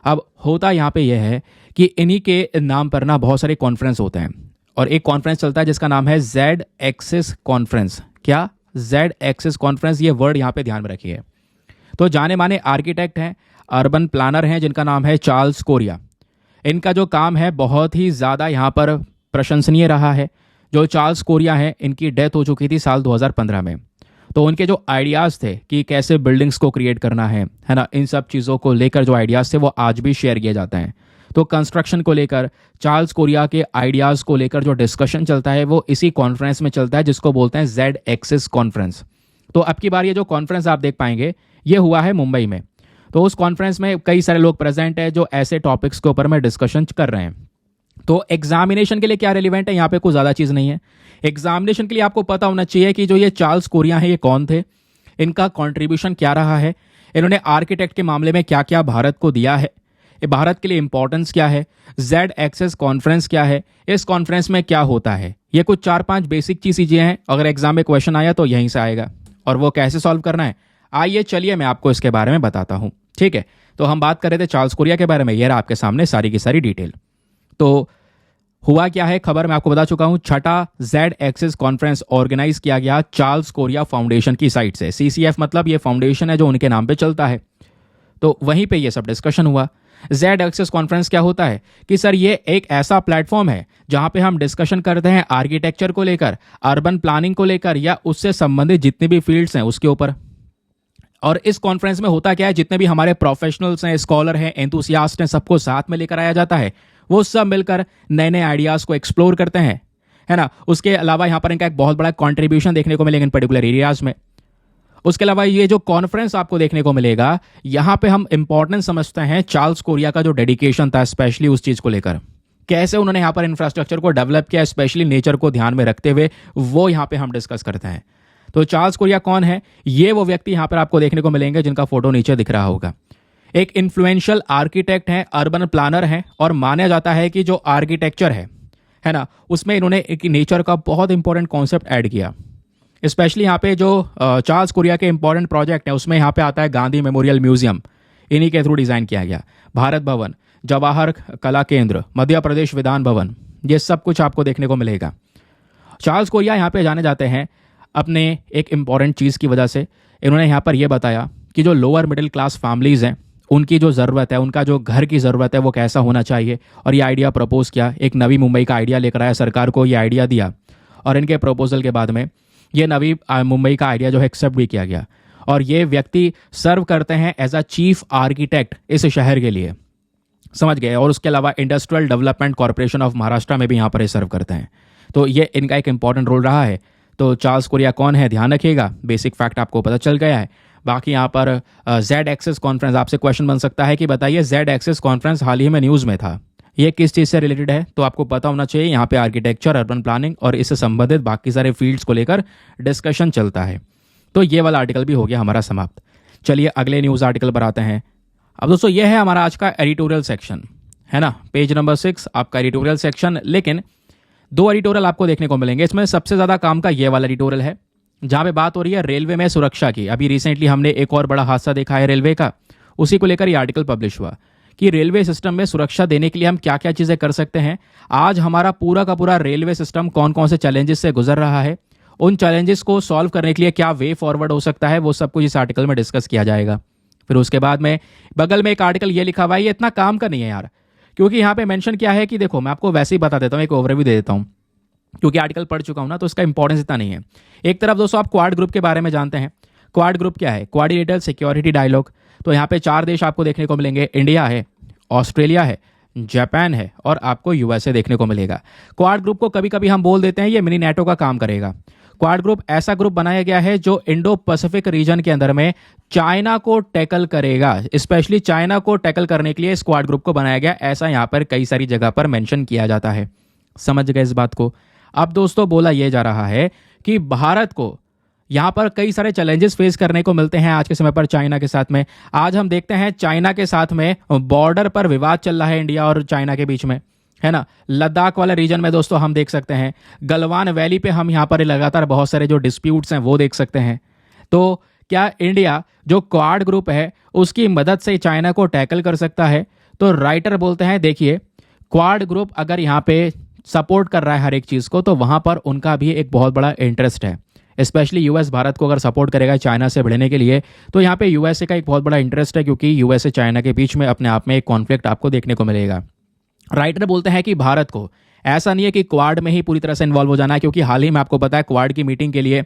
अब होता यहाँ पे यह है कि इन्हीं के नाम पर ना बहुत सारे कॉन्फ्रेंस होते हैं, और एक कॉन्फ्रेंस चलता है जिसका नाम है जेड एक्सिस कॉन्फ्रेंस। क्या? जेड एक्सिस कॉन्फ्रेंस, ये वर्ड यहाँ पे ध्यान में रखिए। तो जाने माने आर्किटेक्ट हैं, अर्बन प्लानर हैं जिनका नाम है चार्ल्स कोरिया। इनका जो काम है बहुत ही ज़्यादा यहाँ पर प्रशंसनीय रहा है। जो चार्ल्स कोरिया हैं इनकी डेथ हो चुकी थी साल 2015 में। तो उनके जो आइडियाज़ थे कि कैसे बिल्डिंग्स को क्रिएट करना है ना, इन सब चीज़ों को लेकर जो आइडियाज़ थे वो आज भी शेयर किए जाते हैं। तो कंस्ट्रक्शन को लेकर चार्ल्स कोरिया के आइडियाज़ को लेकर जो डिस्कशन चलता है वो इसी कॉन्फ्रेंस में चलता है जिसको बोलते हैं जेड एक्सिस कॉन्फ्रेंस। तो अब की बार ये जो कॉन्फ्रेंस आप देख पाएंगे ये हुआ है मुंबई में। तो उस कॉन्फ्रेंस में कई सारे लोग प्रेजेंट है जो ऐसे टॉपिक्स के ऊपर में डिस्कशन कर रहे हैं। तो एग्जामिनेशन के लिए क्या रिलेवेंट है, यहाँ पे कोई ज़्यादा चीज़ नहीं है। एग्जामिनेशन के लिए आपको पता होना चाहिए कि जो ये चार्ल्स कोरिया है ये कौन थे, इनका कॉन्ट्रीब्यूशन क्या रहा है, इन्होंने आर्किटेक्ट के मामले में क्या क्या भारत को दिया है, भारत के लिए इंपॉर्टेंस क्या है, जेड एक्सेस कॉन्फ्रेंस क्या है, इस कॉन्फ्रेंस में क्या होता है। ये कुछ 4-5 बेसिक चीज़ें हैं, अगर एग्जाम में क्वेश्चन आया तो यहीं से आएगा। और वो कैसे सॉल्व करना है, आइए चलिए मैं आपको इसके बारे में बताता हूँ। ठीक है, तो हम बात कर रहे थे चार्ल्स कोरिया के बारे में, ये रहा आपके सामने सारी की सारी डिटेल। तो हुआ क्या है, खबर मैं आपको बता चुका हूं। छठा जेड एक्सिस कॉन्फ्रेंस ऑर्गेनाइज किया गया चार्ल्स कोरिया फाउंडेशन की साइड से। सीसीएफ मतलब ये फाउंडेशन है जो उनके नाम पे चलता है। तो वहीं पे ये सब डिस्कशन हुआ। जेड एक्सिस कॉन्फ्रेंस क्या होता है कि सर ये एक ऐसा प्लेटफॉर्म है जहां पे हम डिस्कशन करते हैं आर्किटेक्चर को लेकर, अर्बन प्लानिंग को लेकर या उससे संबंधित जितने भी फील्ड्स हैं उसके ऊपर। और इस कॉन्फ्रेंस में होता क्या है, जितने भी हमारे प्रोफेशनल्स हैं, स्कॉलर हैं, एंथुसियास्ट हैं, सबको साथ में लेकर आया जाता है। वो सब मिलकर नए नए आइडियाज़ को एक्सप्लोर करते हैं, है ना। उसके अलावा यहाँ पर इनका एक बहुत बड़ा कंट्रीब्यूशन देखने को मिलेगा इन पर्टिकुलर एरियाज में। उसके अलावा ये जो कॉन्फ्रेंस आपको देखने को मिलेगा, यहाँ पे हम इंपॉर्टेंस समझते हैं चार्ल्स कोरिया का जो डेडिकेशन था स्पेशली उस चीज़ को लेकर कैसे उन्होंने यहाँ पर इंफ्रास्ट्रक्चर को डेवलप किया, स्पेशली नेचर को ध्यान में रखते हुए, वो यहाँ पे हम डिस्कस करते हैं। तो चार्ल्स कोरिया कौन है? ये वो व्यक्ति यहाँ पर आपको देखने को मिलेंगे जिनका फोटो नीचे दिख रहा होगा। एक इन्फ्लुएंशियल आर्किटेक्ट हैं, अर्बन प्लानर हैं, और माना जाता है कि जो आर्किटेक्चर है ना, उसमें इन्होंने एक नेचर का बहुत इंपॉर्टेंट कॉन्सेप्ट ऐड किया। स्पेशली यहाँ पे जो चार्ल्स कोरिया के इंपॉर्टेंट प्रोजेक्ट है उसमें यहाँ पे आता है गांधी मेमोरियल म्यूजियम, इन्हीं के थ्रू डिज़ाइन किया गया। भारत भवन, जवाहर कला केंद्र, मध्य प्रदेश विधान भवन, ये सब कुछ आपको देखने को मिलेगा। चार्ल्स कोरिया यहाँ पे जाने जाते हैं अपने एक इम्पॉर्टेंट चीज़ की वजह से। इन्होंने यहाँ पर यह बताया कि जो लोअर मिडिल क्लास फैमिलीज़ हैं उनकी जो ज़रूरत है, उनका जो घर की ज़रूरत है वो कैसा होना चाहिए, और ये आइडिया प्रपोज किया। एक नवी मुंबई का आइडिया लेकर आया, सरकार को ये आइडिया दिया, और इनके प्रपोजल के बाद में ये नवी मुंबई का आइडिया जो है एक्सेप्ट भी किया गया। और ये व्यक्ति सर्व करते हैं एज अ चीफ आर्किटेक्ट इस शहर के लिए, समझ गए। और उसके अलावा industrial development corporation of Maharashtra में भी यहाँ पर सर्व करते हैं। तो ये इनका एक इंपॉर्टेंट रोल रहा है। तो चार्ल्स कोरिया कौन है, ध्यान रखिएगा। बेसिक फैक्ट आपको पता चल गया है। बाकी यहाँ पर जेड एक्सेस कॉन्फ्रेंस, आपसे क्वेश्चन बन सकता है कि बताइए जेड एक्सेस कॉन्फ्रेंस हाल ही में न्यूज़ में था, ये किस चीज़ से रिलेटेड है? तो आपको पता होना चाहिए, यहाँ पे आर्किटेक्चर, अर्बन प्लानिंग और इससे संबंधित बाकी सारे फील्ड्स को लेकर डिस्कशन चलता है। तो ये वाला आर्टिकल भी हो गया हमारा समाप्त। चलिए अगले न्यूज़ आर्टिकल पर आते हैं। अब दोस्तों ये है हमारा आज का एडिटोरियल सेक्शन, है ना, पेज नंबर 6 आपका एडिटोरियल सेक्शन। लेकिन 2 एडिटोरियल आपको देखने को मिलेंगे। इसमें सबसे ज़्यादा काम का ये वाला एडिटोरियल है जहाँ पे बात हो रही है रेलवे में सुरक्षा की। अभी रिसेंटली हमने एक और बड़ा हादसा देखा है रेलवे का, उसी को लेकर ये आर्टिकल पब्लिश हुआ कि रेलवे सिस्टम में सुरक्षा देने के लिए हम क्या क्या चीज़ें कर सकते हैं। आज हमारा पूरा का पूरा रेलवे सिस्टम कौन कौन से चैलेंजेस से गुजर रहा है, उन चैलेंजेस को सॉल्व करने के लिए क्या वे फॉरवर्ड हो सकता है, वो सब कुछ इस आर्टिकल में डिस्कस किया जाएगा। फिर उसके बाद में बगल में एक आर्टिकल ये लिखा हुआ है, ये इतना काम का नहीं है यार, क्योंकि यहाँ पे मेंशन किया है कि देखो, मैं आपको वैसे ही बता देता हूँ, एक ओवरव्यू दे देता हूँ, क्योंकि आर्टिकल पढ़ चुका हूं ना, तो इसका इंपॉर्टेंस इतना नहीं है। एक तरफ दोस्तों आप क्वाड ग्रुप के बारे में जानते हैं। क्वाड ग्रुप क्या है? Coordinated security dialogue. तो यहाँ पे 4 देश आपको देखने को मिलेंगे, इंडिया है, ऑस्ट्रेलिया है, जापान है और आपको यूएसए देखने को मिलेगा। क्वाड ग्रुप को कभी कभी हम बोल देते हैं ये मिनी नेटो का काम करेगा। क्वाड ग्रुप ऐसा ग्रुप बनाया गया है जो इंडो पैसिफिक रीजन के अंदर में चाइना को टैकल करेगा। स्पेशली चाइना को टैकल करने के लिए इस क्वाड ग्रुप को बनाया गया, ऐसा यहाँ पर कई सारी जगह पर मेंशन किया जाता है। समझ गए इस बात को? अब दोस्तों बोला यह जा रहा है कि भारत को यहां पर कई सारे चैलेंजेस फेस करने को मिलते हैं आज के समय पर चाइना के साथ में। आज हम देखते हैं चाइना के साथ में बॉर्डर पर विवाद चल रहा है इंडिया और चाइना के बीच में, है ना। लद्दाख वाले रीजन में दोस्तों हम देख सकते हैं, गलवान वैली पे हम यहां पर लगातार बहुत सारे जो डिस्प्यूट्स हैं वो देख सकते हैं। तो क्या इंडिया जो क्वाड ग्रुप है उसकी मदद से चाइना को टैकल कर सकता है? तो राइटर बोलते हैं देखिए, क्वाड ग्रुप अगर यहाँ पे सपोर्ट कर रहा है हर एक चीज़ को, तो वहाँ पर उनका भी एक बहुत बड़ा इंटरेस्ट है। स्पेशली यूएस भारत को अगर सपोर्ट करेगा चाइना से भिड़ने के लिए, तो यहाँ पे यूएसए का एक बहुत बड़ा इंटरेस्ट है, क्योंकि यूएसए चाइना के बीच में अपने आप में एक कॉन्फ्लिक्ट आपको देखने को मिलेगा। राइटर बोलते हैं कि भारत को ऐसा नहीं है कि क्वाड में ही पूरी तरह से इन्वॉल्व हो जाना है, क्योंकि हाल ही में आपको पता है क्वाड की मीटिंग के लिए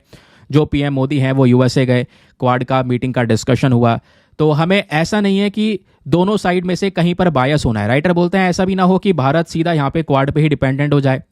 जो पीएम मोदी हैं वो यूएसए गए, क्वाड का मीटिंग का डिस्कशन हुआ। तो हमें ऐसा नहीं है कि दोनों साइड में से कहीं पर बायस होना है। राइटर बोलते हैं ऐसा भी ना हो कि भारत सीधा यहाँ पे क्वाड पे ही डिपेंडेंट हो जाए।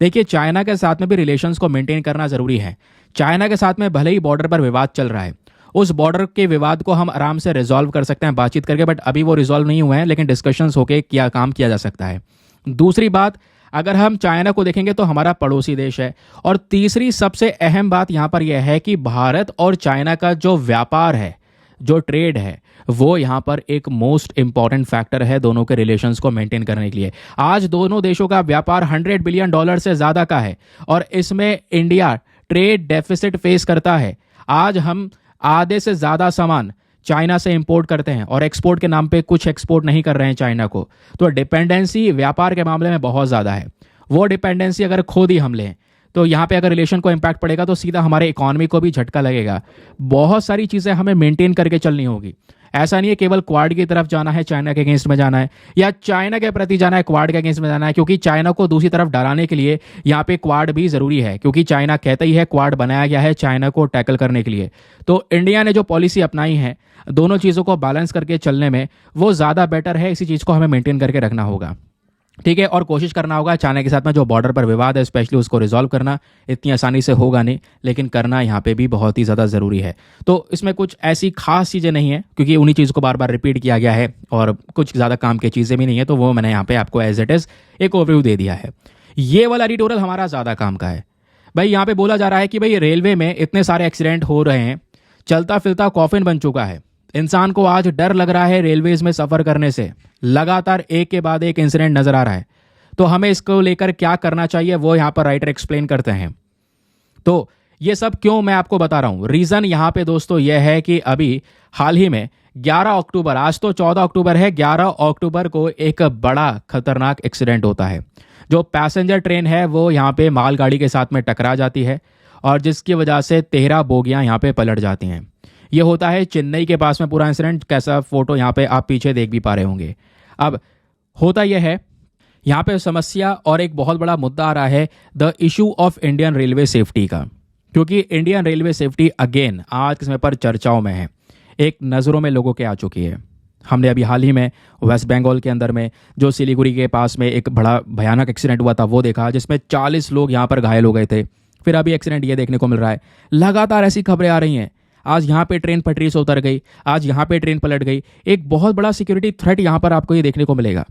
देखिए, चाइना के साथ में भी रिलेशंस को मेंटेन करना जरूरी है। चाइना के साथ में भले ही बॉर्डर पर विवाद चल रहा है, उस बॉर्डर के विवाद को हम आराम से रिजॉल्व कर सकते हैं बातचीत करके, बट अभी वो रिजॉल्व नहीं हुए हैं, लेकिन डिस्कशंस होके क्या काम किया जा सकता है। दूसरी बात, अगर हम चाइना को देखेंगे तो हमारा पड़ोसी देश है। और तीसरी सबसे अहम बात यहाँ पर यह है कि भारत और चाइना का जो व्यापार है, जो ट्रेड है, वो यहाँ पर एक मोस्ट इंपॉर्टेंट फैक्टर है दोनों के रिलेशंस को मेंटेन करने के लिए। आज दोनों देशों का व्यापार $100 बिलियन से ज़्यादा का है, और इसमें इंडिया ट्रेड डेफिसिट फेस करता है। आज हम आधे से ज़्यादा सामान चाइना से इंपोर्ट करते हैं और एक्सपोर्ट के नाम पे कुछ एक्सपोर्ट नहीं कर रहे हैं चाइना को। तो डिपेंडेंसी व्यापार के मामले में बहुत ज़्यादा है। वो डिपेंडेंसी अगर खुद ही हम लें तो यहाँ पे अगर रिलेशन को इम्पैक्ट पड़ेगा तो सीधा हमारे इकोनॉमी को भी झटका लगेगा। बहुत सारी चीज़ें हमें मेंटेन करके चलनी होगी। ऐसा नहीं है केवल क्वाड की तरफ जाना है, चाइना के अगेंस्ट में जाना है, या चाइना के प्रति जाना है, क्वाड के अगेंस्ट में जाना है, क्योंकि चाइना को दूसरी तरफ डराने के लिए यहाँ पे क्वाड भी जरूरी है, क्योंकि चाइना कहता ही है क्वाड बनाया गया है चाइना को टैकल करने के लिए। तो इंडिया ने जो पॉलिसी अपनाई है दोनों चीज़ों को बैलेंस करके चलने में, वो ज़्यादा बेटर है। इसी चीज़ को हमें मेंटेन करके रखना होगा। ठीक है। और कोशिश करना होगा चाइना के साथ में जो बॉर्डर पर विवाद है स्पेशली उसको रिजॉल्व करना। इतनी आसानी से होगा नहीं, लेकिन करना यहाँ पे भी बहुत ही ज़्यादा ज़रूरी है। तो इसमें कुछ ऐसी खास चीज़ें नहीं है क्योंकि उन्हीं चीज़ को बार बार रिपीट किया गया है और कुछ ज़्यादा काम की चीज़ें भी नहीं है, तो वो मैंने यहाँ पे आपको एज इट इज़ एक ओवरव्यू दे दिया है। ये वाला एडिटोरियल हमारा ज़्यादा काम का है भाई। यहाँ पे बोला जा रहा है कि भाई रेलवे में इतने सारे एक्सीडेंट हो रहे हैं, चलता फिरता कॉफिन बन चुका है। इंसान को आज डर लग रहा है रेलवेज में सफ़र करने से। लगातार एक के बाद एक इंसिडेंट नज़र आ रहा है। तो हमें इसको लेकर क्या करना चाहिए वो यहाँ पर राइटर एक्सप्लेन करते हैं। तो ये सब क्यों मैं आपको बता रहा हूँ, रीज़न यहाँ पे दोस्तों यह है कि अभी हाल ही में 11 अक्टूबर, आज तो 14 अक्टूबर है, 11 अक्टूबर को एक बड़ा खतरनाक एक्सीडेंट होता है। जो पैसेंजर ट्रेन है वो यहाँ पे मालगाड़ी के साथ में टकरा जाती है और जिसकी वजह से 13 बोगियाँ यहाँ पे पलट जाती हैं। ये होता है चेन्नई के पास में पूरा इंसिडेंट, कैसा फोटो यहाँ पे आप पीछे देख भी पा रहे होंगे। अब होता यह है यहाँ पे समस्या और एक बहुत बड़ा मुद्दा आ रहा है the issue of Indian railway safety का, क्योंकि इंडियन रेलवे सेफ्टी अगेन आज के समय पर चर्चाओं में है, एक नज़रों में लोगों के आ चुकी है। हमने अभी हाल ही में वेस्ट बंगाल के अंदर में जो सिलीगुड़ी के पास में एक बड़ा भयानक एक्सीडेंट हुआ था वो देखा, जिसमें 40 लोग यहाँ पर घायल हो गए थे। फिर अभी एक्सीडेंट ये देखने को मिल रहा है। लगातार ऐसी खबरें आ रही हैं। आज यहाँ पे ट्रेन पटरी से उतर गई, आज यहाँ पे ट्रेन पलट गई। एक बहुत बड़ा सिक्योरिटी थ्रेट यहाँ पर आपको ये देखने को मिलेगा।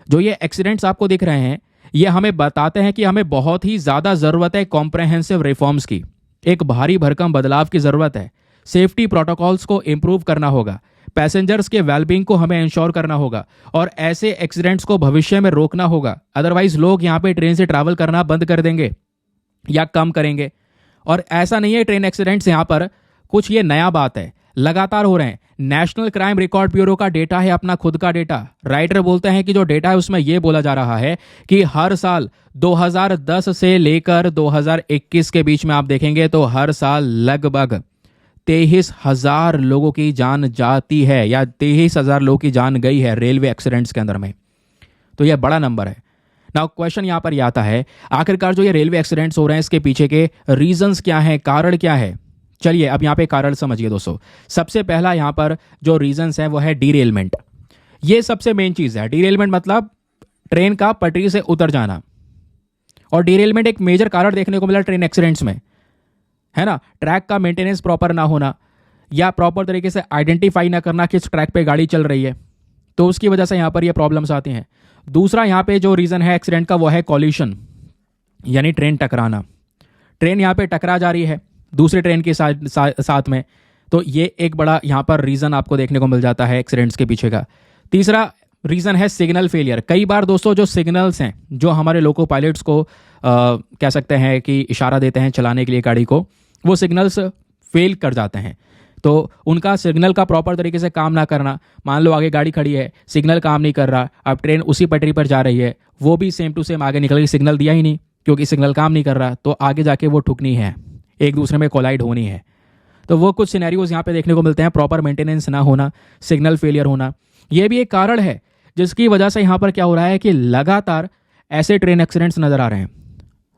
जो ये एक्सीडेंट्स आपको दिख रहे हैं ये हमें बताते हैं कि हमें बहुत ही ज़्यादा ज़रूरत है कॉम्प्रहेंसिव रिफॉर्म्स की। एक भारी भरकम बदलाव की ज़रूरत है। सेफ्टी प्रोटोकॉल्स को इम्प्रूव करना होगा, पैसेंजर्स के वेलबींग को हमें इंश्योर करना होगा और ऐसे एक्सीडेंट्स को भविष्य में रोकना होगा। अदरवाइज लोग यहाँ पे ट्रेन से ट्रैवल करना बंद कर देंगे या कम करेंगे। और ऐसा नहीं है ट्रेन एक्सीडेंट्स यहाँ पर कुछ ये नया बात है, लगातार हो रहे हैं। नेशनल क्राइम रिकॉर्ड ब्यूरो का डेटा है, अपना खुद का डेटा। राइटर बोलते हैं कि जो डेटा है उसमें यह बोला जा रहा है कि हर साल 2010 से लेकर 2021 के बीच में आप देखेंगे तो हर साल लगभग 23,000 लोगों की जान जाती है या 23,000 लोगों की जान गई है रेलवे एक्सीडेंट्स के अंदर में। तो यह बड़ा नंबर है। नाउ क्वेश्चन यहां पर आता है आखिरकार जो ये रेलवे एक्सीडेंट्स हो रहे हैं इसके पीछे के रीजंस क्या हैं, कारण क्या है। चलिए अब यहाँ पे कारण समझिए दोस्तों। सबसे पहला यहाँ पर जो रीजंस है वो है डीरेलमेंट। ये सबसे मेन चीज है। डीरेलमेंट मतलब ट्रेन का पटरी से उतर जाना। और डीरेलमेंट एक मेजर कारण देखने को मिला ट्रेन एक्सीडेंट्स में, है ना। ट्रैक का मेंटेनेंस प्रॉपर ना होना या प्रॉपर तरीके से आइडेंटिफाई ना करना किस ट्रैक पे गाड़ी चल रही है, तो उसकी वजह से यहाँ पर ये प्रॉब्लम्स आती हैं। दूसरा यहाँ पे जो रीजन है एक्सीडेंट का वो है कॉलिशन, यानी ट्रेन टकराना। ट्रेन यहाँ पे टकरा जा रही है दूसरे ट्रेन के साथ में, तो ये एक बड़ा यहाँ पर रीज़न आपको देखने को मिल जाता है एक्सीडेंट्स के पीछे का। तीसरा रीज़न है सिग्नल फेलियर। कई बार दोस्तों जो सिग्नल्स हैं जो हमारे लोको पायलट्स को कह सकते हैं कि इशारा देते हैं चलाने के लिए गाड़ी को, वो सिग्नल्स फेल कर जाते हैं। तो उनका सिग्नल का प्रॉपर तरीके से काम ना करना। मान लो आगे गाड़ी खड़ी है, सिग्नल काम नहीं कर रहा, अब ट्रेन उसी पटरी पर जा रही है, वो भी सेम टू सेम आगे निकल गई, सिग्नल दिया ही नहीं क्योंकि सिग्नल काम नहीं कर रहा, तो आगे जाके वो ठुकनी है, एक दूसरे में कोलाइड होनी है। तो वो कुछ सिनेरियोज यहाँ पे देखने को मिलते हैं। प्रॉपर मेंटेनेंस ना होना, सिग्नल फेलियर होना, ये भी एक कारण है जिसकी वजह से यहाँ पर क्या हो रहा है कि लगातार ऐसे ट्रेन एक्सीडेंट्स नजर आ रहे हैं।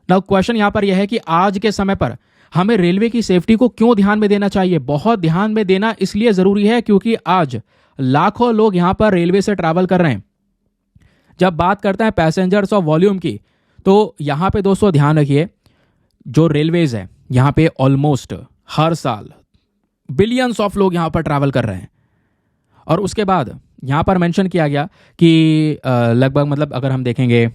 नाउ क्वेश्चन यहाँ पर यह है कि आज के समय पर हमें रेलवे की सेफ्टी को क्यों ध्यान में देना चाहिए। बहुत ध्यान में देना इसलिए जरूरी है क्योंकि आज लाखों लोग यहाँ पर रेलवे से ट्रैवल कर रहे हैं। जब बात करते हैं पैसेंजर्स और वॉल्यूम की, तो यहाँ पे दोस्तों ध्यान रखिए जो रेलवेज है यहाँ पे ऑलमोस्ट हर साल बिलियंस ऑफ लोग यहाँ पर ट्रैवल कर रहे हैं। और उसके बाद यहाँ पर मेंशन किया गया कि लगभग मतलब अगर हम देखेंगे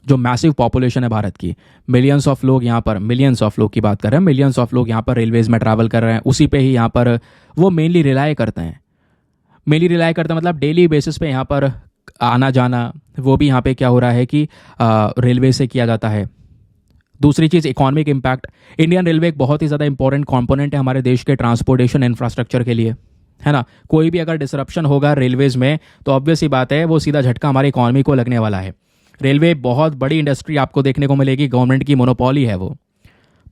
जो मैसिव पॉपुलेशन है भारत की, मिलियंस ऑफ लोग यहाँ पर, मिलियंस ऑफ लोग की बात कर रहे हैं, मिलियंस ऑफ लोग यहाँ पर रेलवेज में ट्रैवल कर रहे हैं। उसी पे ही यहाँ पर वो मेनली रिलाय करते हैं। मतलब डेली बेसिस पे यहाँ पर आना जाना, वो भी यहाँ पे क्या हो रहा है कि रेलवे से किया जाता है। दूसरी चीज़ इकोनॉमिक इम्पैक्ट। इंडियन रेलवे एक बहुत ही ज़्यादा इंपॉर्टेंट कंपोनेंट है हमारे देश के ट्रांसपोर्टेशन इंफ्रास्ट्रक्चर के लिए, है ना। कोई भी अगर डिसरप्शन होगा रेलवेज में तो ऑब्वियस ही बात है वो सीधा झटका हमारी इकोनॉमी को लगने वाला है। रेलवे बहुत बड़ी इंडस्ट्री आपको देखने को मिलेगी, गवर्नमेंट की मोनोपोली है वो,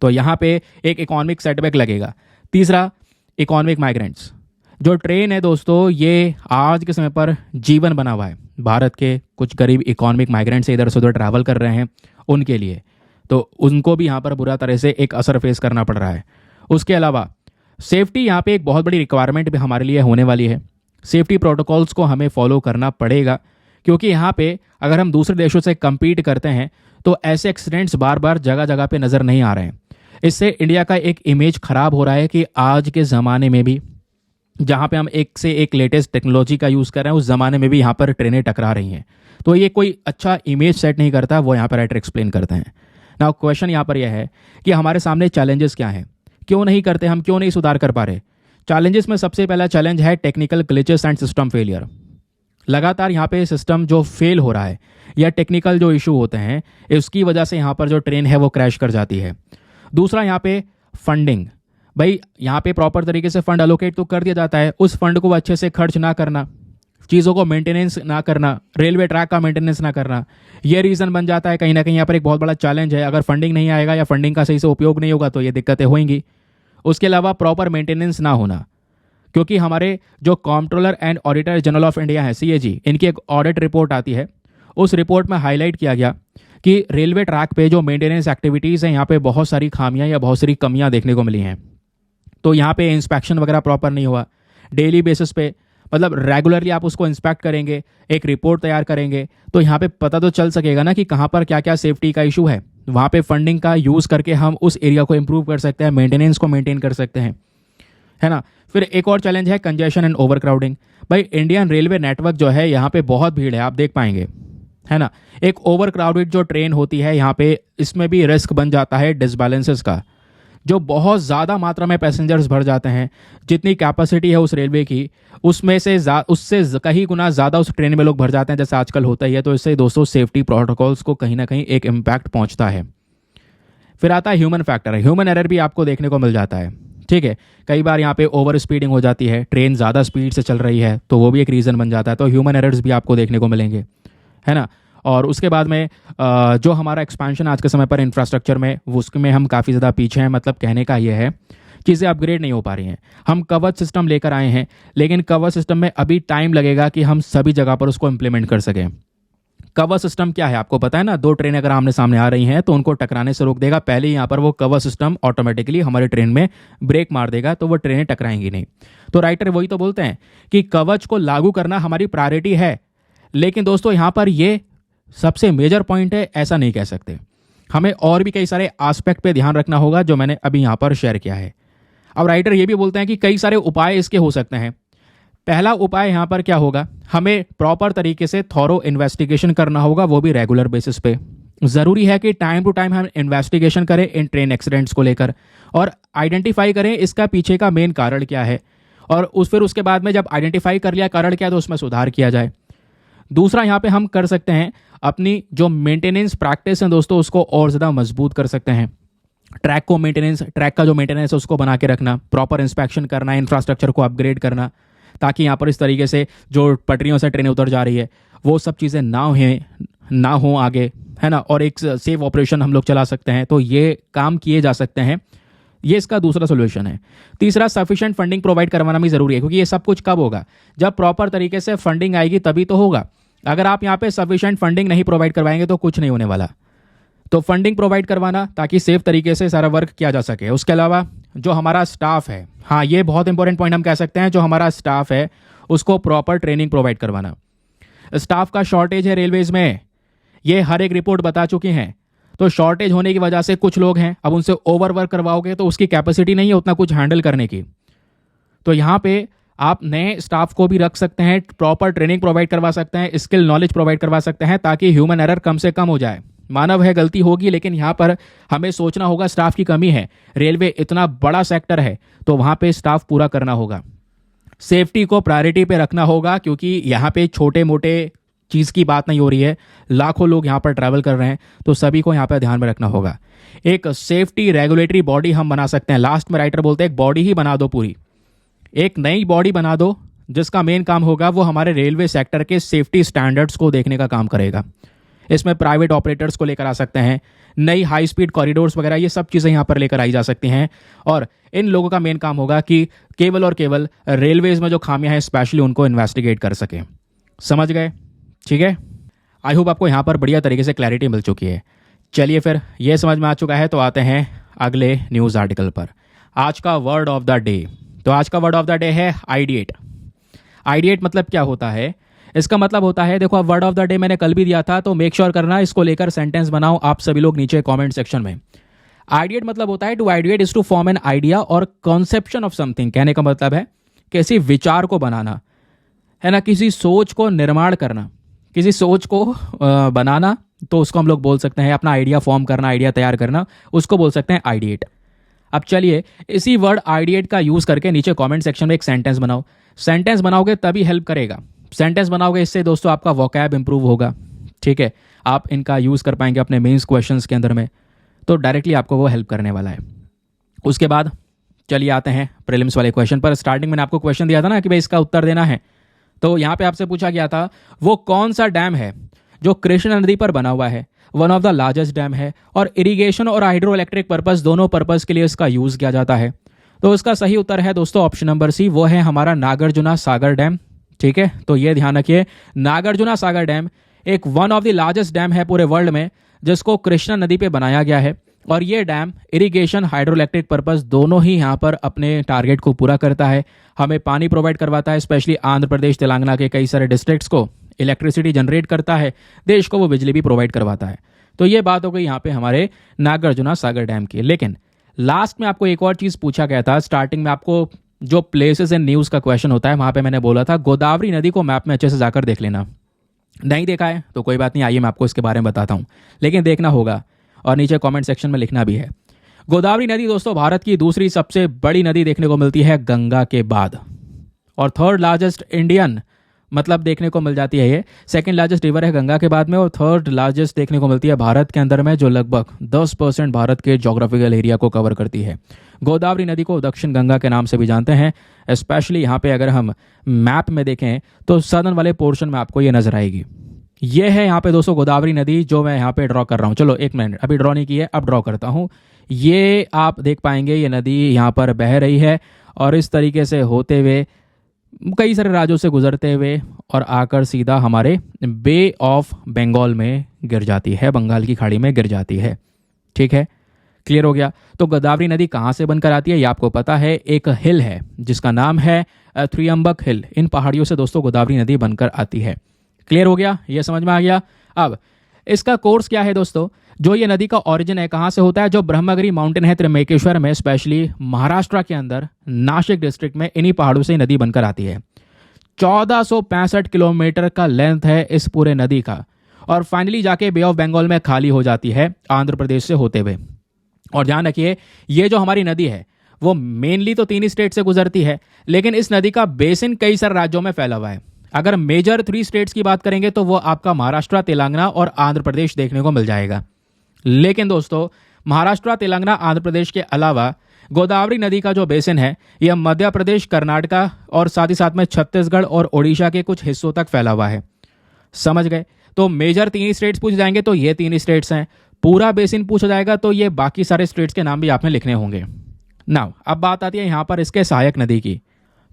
तो यहाँ पे एक इकोनॉमिक सेटबैक लगेगा। तीसरा इकोनॉमिक माइग्रेंट्स। जो ट्रेन है दोस्तों ये आज के समय पर जीवन बना हुआ है। भारत के कुछ गरीब इकोनॉमिक माइग्रेंट्स इधर से उधर ट्रैवल कर रहे हैं उनके लिए, तो उनको भी यहाँ पर बुरा तरह से एक असर फेस करना पड़ रहा है। उसके अलावा सेफ्टी यहाँ पे एक बहुत बड़ी रिक्वायरमेंट भी हमारे लिए होने वाली है। सेफ्टी प्रोटोकॉल्स को हमें फॉलो करना पड़ेगा क्योंकि यहाँ पे अगर हम दूसरे देशों से compete करते हैं तो ऐसे एक्सीडेंट्स बार बार जगह जगह पे नज़र नहीं आ रहे हैं। इससे इंडिया का एक इमेज खराब हो रहा है कि आज के ज़माने में भी जहाँ पे हम एक से एक लेटेस्ट टेक्नोलॉजी का यूज़ कर रहे हैं, उस ज़माने में भी यहाँ पर ट्रेनें टकरा रही हैं। तो ये कोई अच्छा इमेज सेट नहीं करता, वो यहाँ पर राइटर एक्सप्लेन करते हैं। नाउ क्वेश्चन यहाँ पर यह है कि हमारे सामने चैलेंजेस क्या हैं, क्यों नहीं करते, हम क्यों नहीं सुधार कर पा रहे। चैलेंजेस में सबसे पहला चैलेंज है technical glitches and system failure. लगातार यहाँ पे सिस्टम जो फेल हो रहा है या टेक्निकल जो इशू होते हैं, उसकी वजह से यहाँ पर जो ट्रेन है वो क्रैश कर जाती है। दूसरा यहाँ पे फंडिंग, भाई यहाँ पे प्रॉपर तरीके से फंड अलोकेट तो कर दिया जाता है, उस फंड को अच्छे से खर्च ना करना, चीज़ों को मेंटेनेंस ना करना, रेलवे ट्रैक का मेंटेनेंस ना करना, ये रीज़न बन जाता है कहीं ना कहीं यहाँ पर एक बहुत बड़ा चैलेंज है। अगर फंडिंग नहीं आएगा या फंडिंग का सही से उपयोग नहीं होगा तो ये दिक्कतें होंगी। उसके अलावा प्रॉपर मेंटेनेंस ना होना, क्योंकि हमारे जो controller and auditor general of India है CAG, इनकी एक ऑडिट रिपोर्ट आती है। उस रिपोर्ट में हाईलाइट किया गया कि रेलवे ट्रैक पे जो मेंटेनेंस एक्टिविटीज़ हैं यहाँ पे बहुत सारी खामियां या बहुत सारी कमियां देखने को मिली हैं। तो यहाँ पे इंस्पेक्शन वगैरह प्रॉपर नहीं हुआ, डेली बेसिस पे मतलब रेगुलरली आप उसको इंस्पेक्ट करेंगे, एक रिपोर्ट तैयार करेंगे तो यहाँ पे पता तो चल सकेगा ना कि कहाँ पर क्या क्या सेफ्टी का इशू है। वहाँ पे फंडिंग का यूज़ करके हम उस एरिया को इम्प्रूव कर सकते हैं, मेंटेनेंस को मेंटेन कर सकते हैं, है ना। फिर एक और चैलेंज है कंजेशन एंड ओवरक्राउडिंग। भाई इंडियन रेलवे नेटवर्क जो है यहाँ पे बहुत भीड़ है, आप देख पाएंगे, है ना। एक ओवर क्राउडेड जो ट्रेन होती है यहाँ पे, इसमें भी रिस्क बन जाता है डिसबैलेंसेस का। जो बहुत ज़्यादा मात्रा में पैसेंजर्स भर जाते हैं, जितनी कैपेसिटी है उस रेलवे की, उसमें से उससे कहीं गुना ज़्यादा उस ट्रेन में लोग भर जाते हैं, जैसे आजकल होता ही है। तो इससे दोस्तों सेफ्टी प्रोटोकॉल्स को कहीं ना कहीं एक इम्पैक्ट पहुँचता है। फिर आता है ह्यूमन फैक्टर, ह्यूमन एरर भी आपको देखने को मिल जाता है, ठीक है। कई बार यहाँ पे ओवर स्पीडिंग हो जाती है, ट्रेन ज़्यादा स्पीड से चल रही है, तो वो भी एक रीज़न बन जाता है। तो ह्यूमन एरर्स भी आपको देखने को मिलेंगे, है ना। और उसके बाद में जो हमारा एक्सपेंशन आज के समय पर इंफ्रास्ट्रक्चर में, उसमें हम काफ़ी ज़्यादा पीछे हैं। मतलब कहने का ये है, चीज़ें अपग्रेड नहीं हो पा रही हैं। हम कवच सिस्टम लेकर आए हैं, लेकिन कवच सिस्टम में अभी टाइम लगेगा कि हम सभी जगह पर उसको इम्प्लीमेंट कर सकें। कवर सिस्टम क्या है आपको पता है ना, 2 ट्रेन अगर आमने सामने आ रही हैं तो उनको टकराने से रोक देगा। पहले यहाँ पर वो कवर सिस्टम ऑटोमेटिकली हमारे ट्रेन में ब्रेक मार देगा, तो वो ट्रेनें टकराएंगी नहीं। तो राइटर वही तो बोलते हैं कि कवच को लागू करना हमारी प्रायोरिटी है, लेकिन दोस्तों यहाँ पर ये सबसे मेजर पॉइंट है, ऐसा नहीं कह सकते। हमें और भी कई सारे एस्पेक्ट पे ध्यान रखना होगा जो मैंने अभी यहाँ पर शेयर किया है। अब राइटर ये भी बोलते हैं कि कई सारे उपाय इसके हो सकते हैं। पहला उपाय यहाँ पर क्या होगा, हमें प्रॉपर तरीके से थॉरो इन्वेस्टिगेशन करना होगा, वो भी रेगुलर बेसिस पे। ज़रूरी है कि टाइम टू टाइम हम इन्वेस्टिगेशन करें इन ट्रेन एक्सीडेंट्स को लेकर, और आइडेंटिफाई करें इसका पीछे का मेन कारण क्या है, और फिर उसके बाद में जब आइडेंटिफाई कर लिया कारण क्या है तो उसमें सुधार किया जाए। दूसरा यहाँ पे हम कर सकते हैं अपनी जो मेंटेनेंस प्रैक्टिस है दोस्तों, उसको और ज़्यादा मजबूत कर सकते हैं। ट्रैक का जो मेंटेनेंस है उसको बना के रखना, प्रॉपर इंस्पेक्शन करना, इंफ्रास्ट्रक्चर को अपग्रेड करना, ताकि यहाँ पर इस तरीके से जो पटरियों से ट्रेनें उतर जा रही है वो सब चीज़ें ना हो आगे, है ना। और एक सेफ ऑपरेशन हम लोग चला सकते हैं, तो ये काम किए जा सकते हैं। ये इसका दूसरा सोल्यूशन है। तीसरा, सफिशिएंट फंडिंग प्रोवाइड करवाना भी ज़रूरी है, क्योंकि ये सब कुछ कब होगा, जब प्रॉपर तरीके से फंडिंग आएगी तभी तो होगा। अगर आप यहाँ पे सफिशिएंट फंडिंग नहीं प्रोवाइड करवाएंगे तो कुछ नहीं होने वाला। तो फंडिंग प्रोवाइड करवाना ताकि सेफ तरीके से सारा वर्क किया जा सके। उसके अलावा जो हमारा स्टाफ है, हाँ ये बहुत इंपॉर्टेंट पॉइंट हम कह सकते हैं, जो हमारा स्टाफ है उसको प्रॉपर ट्रेनिंग प्रोवाइड करवाना। स्टाफ का शॉर्टेज है रेलवेज में, ये हर एक रिपोर्ट बता चुकी हैं। तो शॉर्टेज होने की वजह से कुछ लोग हैं, अब उनसे ओवर वर्क करवाओगे तो उसकी कैपेसिटी नहीं है उतना कुछ हैंडल करने की। तो यहाँ पे आप नए स्टाफ को भी रख सकते हैं, प्रॉपर ट्रेनिंग प्रोवाइड करवा सकते हैं, स्किल नॉलेज प्रोवाइड करवा सकते हैं, ताकि ह्यूमन एरर कम से कम हो जाए। मानव है, गलती होगी, लेकिन यहाँ पर हमें सोचना होगा स्टाफ की कमी है। रेलवे इतना बड़ा सेक्टर है तो वहाँ पे स्टाफ पूरा करना होगा। सेफ्टी को प्रायोरिटी पे रखना होगा, क्योंकि यहाँ पे छोटे मोटे चीज़ की बात नहीं हो रही है, लाखों लोग यहाँ पर ट्रैवल कर रहे हैं, तो सभी को यहाँ पर ध्यान में रखना होगा। एक सेफ्टी रेगुलेटरी बॉडी हम बना सकते हैं। लास्ट में राइटर बोलते हैं एक बॉडी ही बना दो, पूरी एक नई बॉडी बना दो, जिसका मेन काम होगा वो हमारे रेलवे सेक्टर के सेफ्टी स्टैंडर्ड्स को देखने का काम करेगा। इसमें प्राइवेट ऑपरेटर्स को लेकर आ सकते हैं, नई हाई स्पीड कॉरिडोर्स वगैरह, ये सब चीज़ें यहाँ पर लेकर आई जा सकती हैं। और इन लोगों का मेन काम होगा कि केवल और केवल रेलवेज में जो खामियां हैं स्पेशली उनको इन्वेस्टिगेट कर सकें। समझ गए? ठीक है, आई होप आपको यहाँ पर बढ़िया तरीके से क्लैरिटी मिल चुकी है। चलिए फिर ये समझ में आ चुका है तो आते हैं अगले न्यूज़ आर्टिकल पर। आज का वर्ड ऑफ द डे, तो आज का वर्ड ऑफ द डे है आइडिएट। आइडिएट मतलब क्या होता है, इसका मतलब होता है, देखो अब वर्ड ऑफ द डे मैंने कल भी दिया था, तो मेक श्योर करना इसको लेकर सेंटेंस बनाओ आप सभी लोग नीचे कमेंट सेक्शन में। आइडिएट मतलब होता है, to ideate is to form an idea और कॉन्सेप्शन ऑफ समथिंग। कहने का मतलब है किसी विचार को बनाना, है ना, किसी सोच को निर्माण करना, किसी सोच को बनाना, तो उसको हम लोग बोल सकते हैं अपना आइडिया फॉर्म करना, आइडिया तैयार करना, उसको बोल सकते हैं आइडिएट। अब चलिए इसी वर्ड आइडिएट का यूज़ करके नीचे कमेंट सेक्शन में एक सेंटेंस बनाओ। सेंटेंस बनाओगे तभी हेल्प करेगा, सेंटेंस बनाओगे इससे दोस्तों आपका वोकैब इंप्रूव होगा, ठीक है, आप इनका यूज़ कर पाएंगे अपने मेंस क्वेश्चंस के अंदर में, तो डायरेक्टली आपको वो हेल्प करने वाला है। उसके बाद चलिए आते हैं प्रीलिम्स वाले क्वेश्चन पर। स्टार्टिंग में आपको क्वेश्चन दिया था ना कि भाई इसका उत्तर देना है, तो यहाँ पे आपसे पूछा गया था वो कौन सा डैम है जो कृष्णा नदी पर बना हुआ है, one of the largest dam है और इरिगेशन और हाइड्रो इलेक्ट्रिक पर्पस दोनों पर्पस के लिए इसका यूज़ किया जाता है। तो इसका सही उत्तर है दोस्तों ऑप्शन नंबर सी, वो है हमारा नागार्जुना सागर डैम, ठीक है। तो ये ध्यान रखिए, नागार्जुना सागर डैम एक one of the largest dam है पूरे वर्ल्ड में, जिसको कृष्णा नदी पे बनाया गया है, और ये dam irrigation hydro electric purpose दोनों ही यहाँ पर अपने टारगेट को पूरा करता है। हमें पानी प्रोवाइड करवाता है, स्पेशली आंध्र प्रदेश तेलंगाना के कई सारे डिस्ट्रिक्ट्स को इलेक्ट्रिसिटी जनरेट करता है, देश को वो बिजली भी प्रोवाइड करवाता है। तो ये बात हो गई यहाँ पे हमारे नागार्जुना सागर डैम की। लेकिन लास्ट में आपको एक और चीज़ पूछा गया था, स्टार्टिंग में आपको जो प्लेसेस एंड न्यूज़ का क्वेश्चन होता है, वहाँ पे मैंने बोला था गोदावरी नदी को मैप में अच्छे से जाकर देख लेना। नहीं देखा है तो कोई बात नहीं, आइए मैं आपको इसके बारे में बताता हूँ, लेकिन देखना होगा और नीचे कमेंट सेक्शन में लिखना भी है। गोदावरी नदी दोस्तों भारत की दूसरी सबसे बड़ी नदी देखने को मिलती है गंगा के बाद, और थर्ड लार्जेस्ट इंडियन मतलब देखने को मिल जाती है। ये सेकंड लार्जेस्ट रिवर है गंगा के बाद में, और थर्ड लार्जेस्ट देखने को मिलती है भारत के अंदर में, जो लगभग 10% भारत के जोग्राफिकल एरिया को कवर करती है। गोदावरी नदी को दक्षिण गंगा के नाम से भी जानते हैं, स्पेशली यहाँ पे अगर हम मैप में देखें तो सदर्न वाले पोर्शन में आपको ये नजर आएगी। ये है यहाँ पे दोस्तों गोदावरी नदी जो मैं यहाँ पे ड्रॉ कर रहा हूँ। चलो एक मिनट, अभी ड्रॉ नहीं की है, अब ड्रॉ करता हूँ। ये आप देख पाएंगे ये नदी यहाँ पर बह रही है और इस तरीके से होते हुए कई सारे राज्यों से गुजरते हुए और आकर सीधा हमारे बे ऑफ बंगाल में गिर जाती है, बंगाल की खाड़ी में गिर जाती है, ठीक है, क्लियर हो गया। तो गोदावरी नदी कहाँ से बनकर आती है ये आपको पता है, एक हिल है जिसका नाम है त्रियंबक हिल, इन पहाड़ियों से दोस्तों गोदावरी नदी बनकर आती है। क्लियर हो गया, ये समझ में आ गया। अब इसका कोर्स क्या है दोस्तों, जो ये नदी का ओरिजिन है कहाँ से होता है, जो ब्रह्मगिरी माउंटेन है त्र्यंबकेश्वर में, स्पेशली महाराष्ट्र के अंदर नासिक डिस्ट्रिक्ट में, इन्हीं पहाड़ों से नदी बनकर आती है। 1465 किलोमीटर का लेंथ है इस पूरे नदी का, और फाइनली जाके बे ऑफ बंगाल में खाली हो जाती है आंध्र प्रदेश से होते हुए। और ध्यान रखिए ये जो हमारी नदी है वो मेनली तो 3 स्टेट से गुजरती है, लेकिन इस नदी का बेसिन कई सारे राज्यों में फैला हुआ है। अगर मेजर 3 स्टेट्स की बात करेंगे तो वो आपका महाराष्ट्र, तेलंगाना और आंध्र प्रदेश देखने को मिल जाएगा। लेकिन दोस्तों महाराष्ट्र, तेलंगाना, आंध्र प्रदेश के अलावा गोदावरी नदी का जो बेसिन है यह मध्य प्रदेश, कर्नाटका और साथ ही साथ में छत्तीसगढ़ और ओडिशा के कुछ हिस्सों तक फैला हुआ है। समझ गए? तो मेजर 3 स्टेट्स पूछ जाएंगे तो ये 3 स्टेट्स हैं, पूरा बेसिन पूछा जाएगा तो ये बाकी सारे स्टेट्स के नाम भी आपने लिखने होंगे। नाउ अब बात आती है यहाँ पर इसके सहायक नदी की।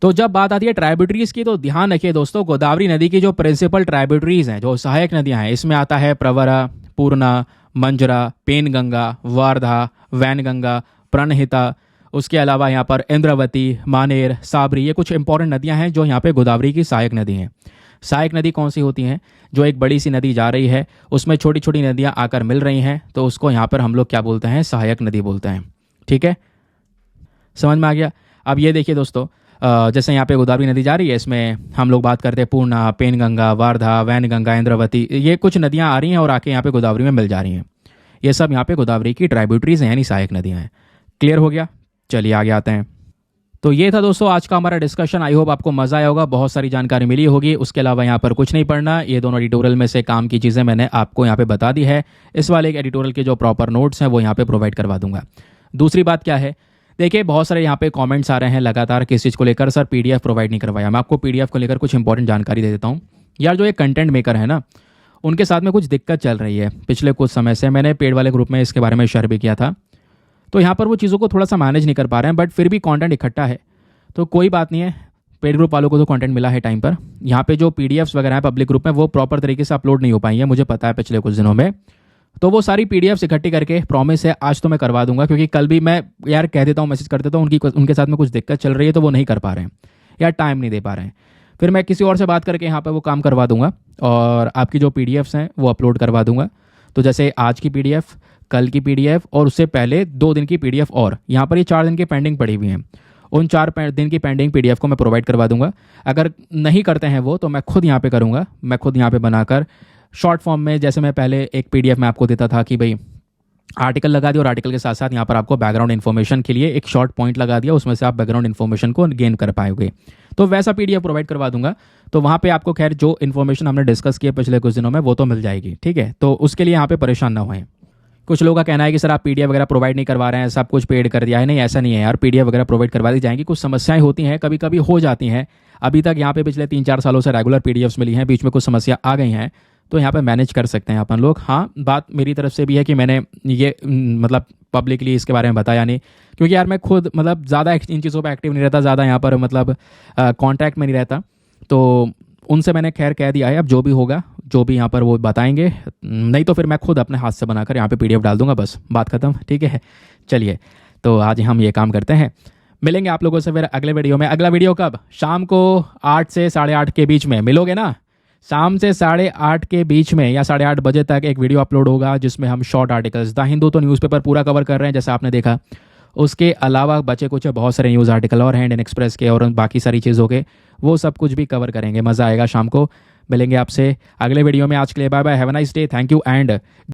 तो जब बात आती है ट्राइब्यूटरीज की तो ध्यान रखिए दोस्तों, गोदावरी नदी की जो प्रिंसिपल ट्राइब्यूटरीज हैं, जो सहायक नदियां हैं, इसमें आता है प्रवरा, पूर्णा, मंजरा, पेनगंगा, वारधा, वैनगंगा, प्रणहिता, उसके अलावा यहाँ पर इंद्रावती, मानेर, साबरी, ये कुछ इंपॉर्टेंट नदियां हैं जो यहाँ पे गोदावरी की सहायक नदी हैं। सहायक नदी कौन सी होती हैं? जो एक बड़ी सी नदी जा रही है उसमें छोटी छोटी नदियां आकर मिल रही हैं, तो उसको यहाँ पर हम लोग क्या बोलते हैं? सहायक नदी बोलते हैं। ठीक है, समझ में आ गया। अब ये देखिए दोस्तों, जैसे यहाँ पे गोदावरी नदी जा रही है, इसमें हम लोग बात करते हैं पूर्णा, पेनगंगा, वारधा, वैनगंगा, इंद्रावती, ये कुछ नदियाँ आ रही हैं और आके यहाँ पे गोदावरी में मिल जा रही हैं। ये सब यहाँ पे गोदावरी की ट्राइब्यूटरीज हैं, यानी सहायक नदियाँ हैं। क्लियर हो गया? चलिए आगे आते हैं। तो ये था दोस्तों आज का हमारा डिस्कशन। आई होप आपको मजा आया होगा, बहुत सारी जानकारी मिली होगी। उसके अलावा यहाँ पर कुछ नहीं पढ़ना, ये दोनों एडिटोरियल में से काम की चीज़ें मैंने आपको यहाँ पे बता दी है। इस वाले एडिटोरियल के जो प्रॉपर नोट्स हैं वो यहाँ पे प्रोवाइड करवा दूंगा। दूसरी बात क्या है, देखिए बहुत सारे यहाँ पे कमेंट्स आ रहे हैं लगातार किस चीज़ को लेकर, सर पीडीएफ प्रोवाइड नहीं करवाया। मैं आपको पीडीएफ को लेकर कुछ इंपॉर्टेंट जानकारी दे देता हूँ। यार जो ये कंटेंट मेकर है ना, उनके साथ में कुछ दिक्कत चल रही है पिछले कुछ समय से। मैंने पेड वाले ग्रुप में इसके बारे में शेयर भी किया था, तो यहाँ पर वो चीज़ों को थोड़ा सा मैनेज नहीं कर पा रहे हैं, बट फिर भी कंटेंट इकट्ठा है, तो कोई बात नहीं है। पेड ग्रुप वालों को तो कंटेंट मिला है टाइम पर। यहाँ पे जो पीडीएफ्स वगैरह है पब्लिक ग्रुप में वो प्रॉपर तरीके से अपलोड नहीं हो पाई है, मुझे पता है पिछले कुछ दिनों में। तो वो सारी पीडीएफ्स इकट्ठी करके प्रॉमिस है आज तो मैं करवा दूंगा, क्योंकि कल भी मैं यार कह देता हूँ, मैसेज कर देता हूँ, उनके साथ में कुछ दिक्कत चल रही है तो वो नहीं कर पा रहे हैं, यार टाइम नहीं दे पा रहे हैं। फिर मैं किसी और से बात करके यहाँ पे वो काम करवा दूंगा और आपकी जो पीडीएफ्स हैं वो अपलोड करवा दूंगा। तो जैसे आज की पीडीएफ, कल की पीडीएफ और उससे पहले 2 दिन की पीडीएफ, और यहाँ पर ये 4 दिन की पेंडिंग पड़ी हुई हैं। उन 4 दिन की पेंडिंग पीडीएफ को मैं प्रोवाइड करवा दूंगा। अगर नहीं करते हैं वो तो मैं खुद यहाँ पे करूँगा, मैं खुद यहाँ पे बनाकर शॉर्ट फॉर्म में, जैसे मैं पहले एक पीडीएफ में आपको देता था कि भाई आर्टिकल लगा दिया और आर्टिकल के साथ साथ यहाँ पर आपको बैकग्राउंड इन्फॉर्मेशन के लिए एक शॉर्ट पॉइंट लगा दिया, उसमें से आप बैकग्राउंड इन्फॉर्मेशन को गेन कर पाओगे। तो वैसा पीडीएफ प्रोवाइड करवा दूंगा। तो वहाँ पे आपको खैर जो इन्फॉर्मेशन हमने डिस्कस किया पिछले कुछ दिनों में वो तो मिल जाएगी, ठीक है। तो उसके लिए यहाँ पे परेशान ना होएं। कुछ लोगों का कहना है कि सर आप पीडीएफ वगैरह प्रोवाइड नहीं करवा रहे हैं, सब कुछ पेड कर दिया है। नहीं, ऐसा नहीं है यार, पीडीएफ वगैरह प्रोवाइड करवा दी जाएंगी। कुछ समस्याएं होती हैं, कभी कभी हो जाती हैं। अभी तक यहाँ पे पिछले 3-4 सालों से रेगुलर पीडीएफ्स मिली हैं, बीच में कुछ समस्या आ गई हैं, तो यहाँ पे मैनेज कर सकते हैं अपन लोग। हाँ, बात मेरी तरफ से भी है कि मैंने ये मतलब पब्लिकली इसके बारे में बताया नहीं, क्योंकि यार मैं खुद मतलब ज़्यादा इन चीज़ों पे एक्टिव नहीं रहता, ज़्यादा यहाँ पर मतलब कॉन्टैक्ट में नहीं रहता। तो उनसे मैंने खैर कह दिया है, अब जो भी होगा, जो भी यहाँ पर वो बताएंगे, नहीं तो फिर मैं खुद अपने हाथ से बनाकर यहाँ पे पीडीएफ डाल दूंगा, बस बात खत्म, ठीक है। चलिए, तो आज हम ये काम करते हैं। मिलेंगे आप लोगों से फिर अगले वीडियो में। अगला वीडियो कब? शाम को 8 से 8:30 के बीच में मिलोगे ना? शाम से 8:30 के बीच में या 8:30 बजे तक एक वीडियो अपलोड होगा जिसमें हम शॉर्ट आर्टिकल्स, द हिंदू तो न्यूज़पेपर पूरा कवर कर रहे हैं जैसा आपने देखा, उसके अलावा बचे कुछ बहुत सारे न्यूज़ आर्टिकल और हैं, इंडियन एक्सप्रेस के और बाकी सारी चीज़ों के, वो सब कुछ भी कवर करेंगे। मज़ा आएगा। शाम को मिलेंगे आपसे अगले वीडियो में। आज के लिए bye bye, have a nice day, thank you and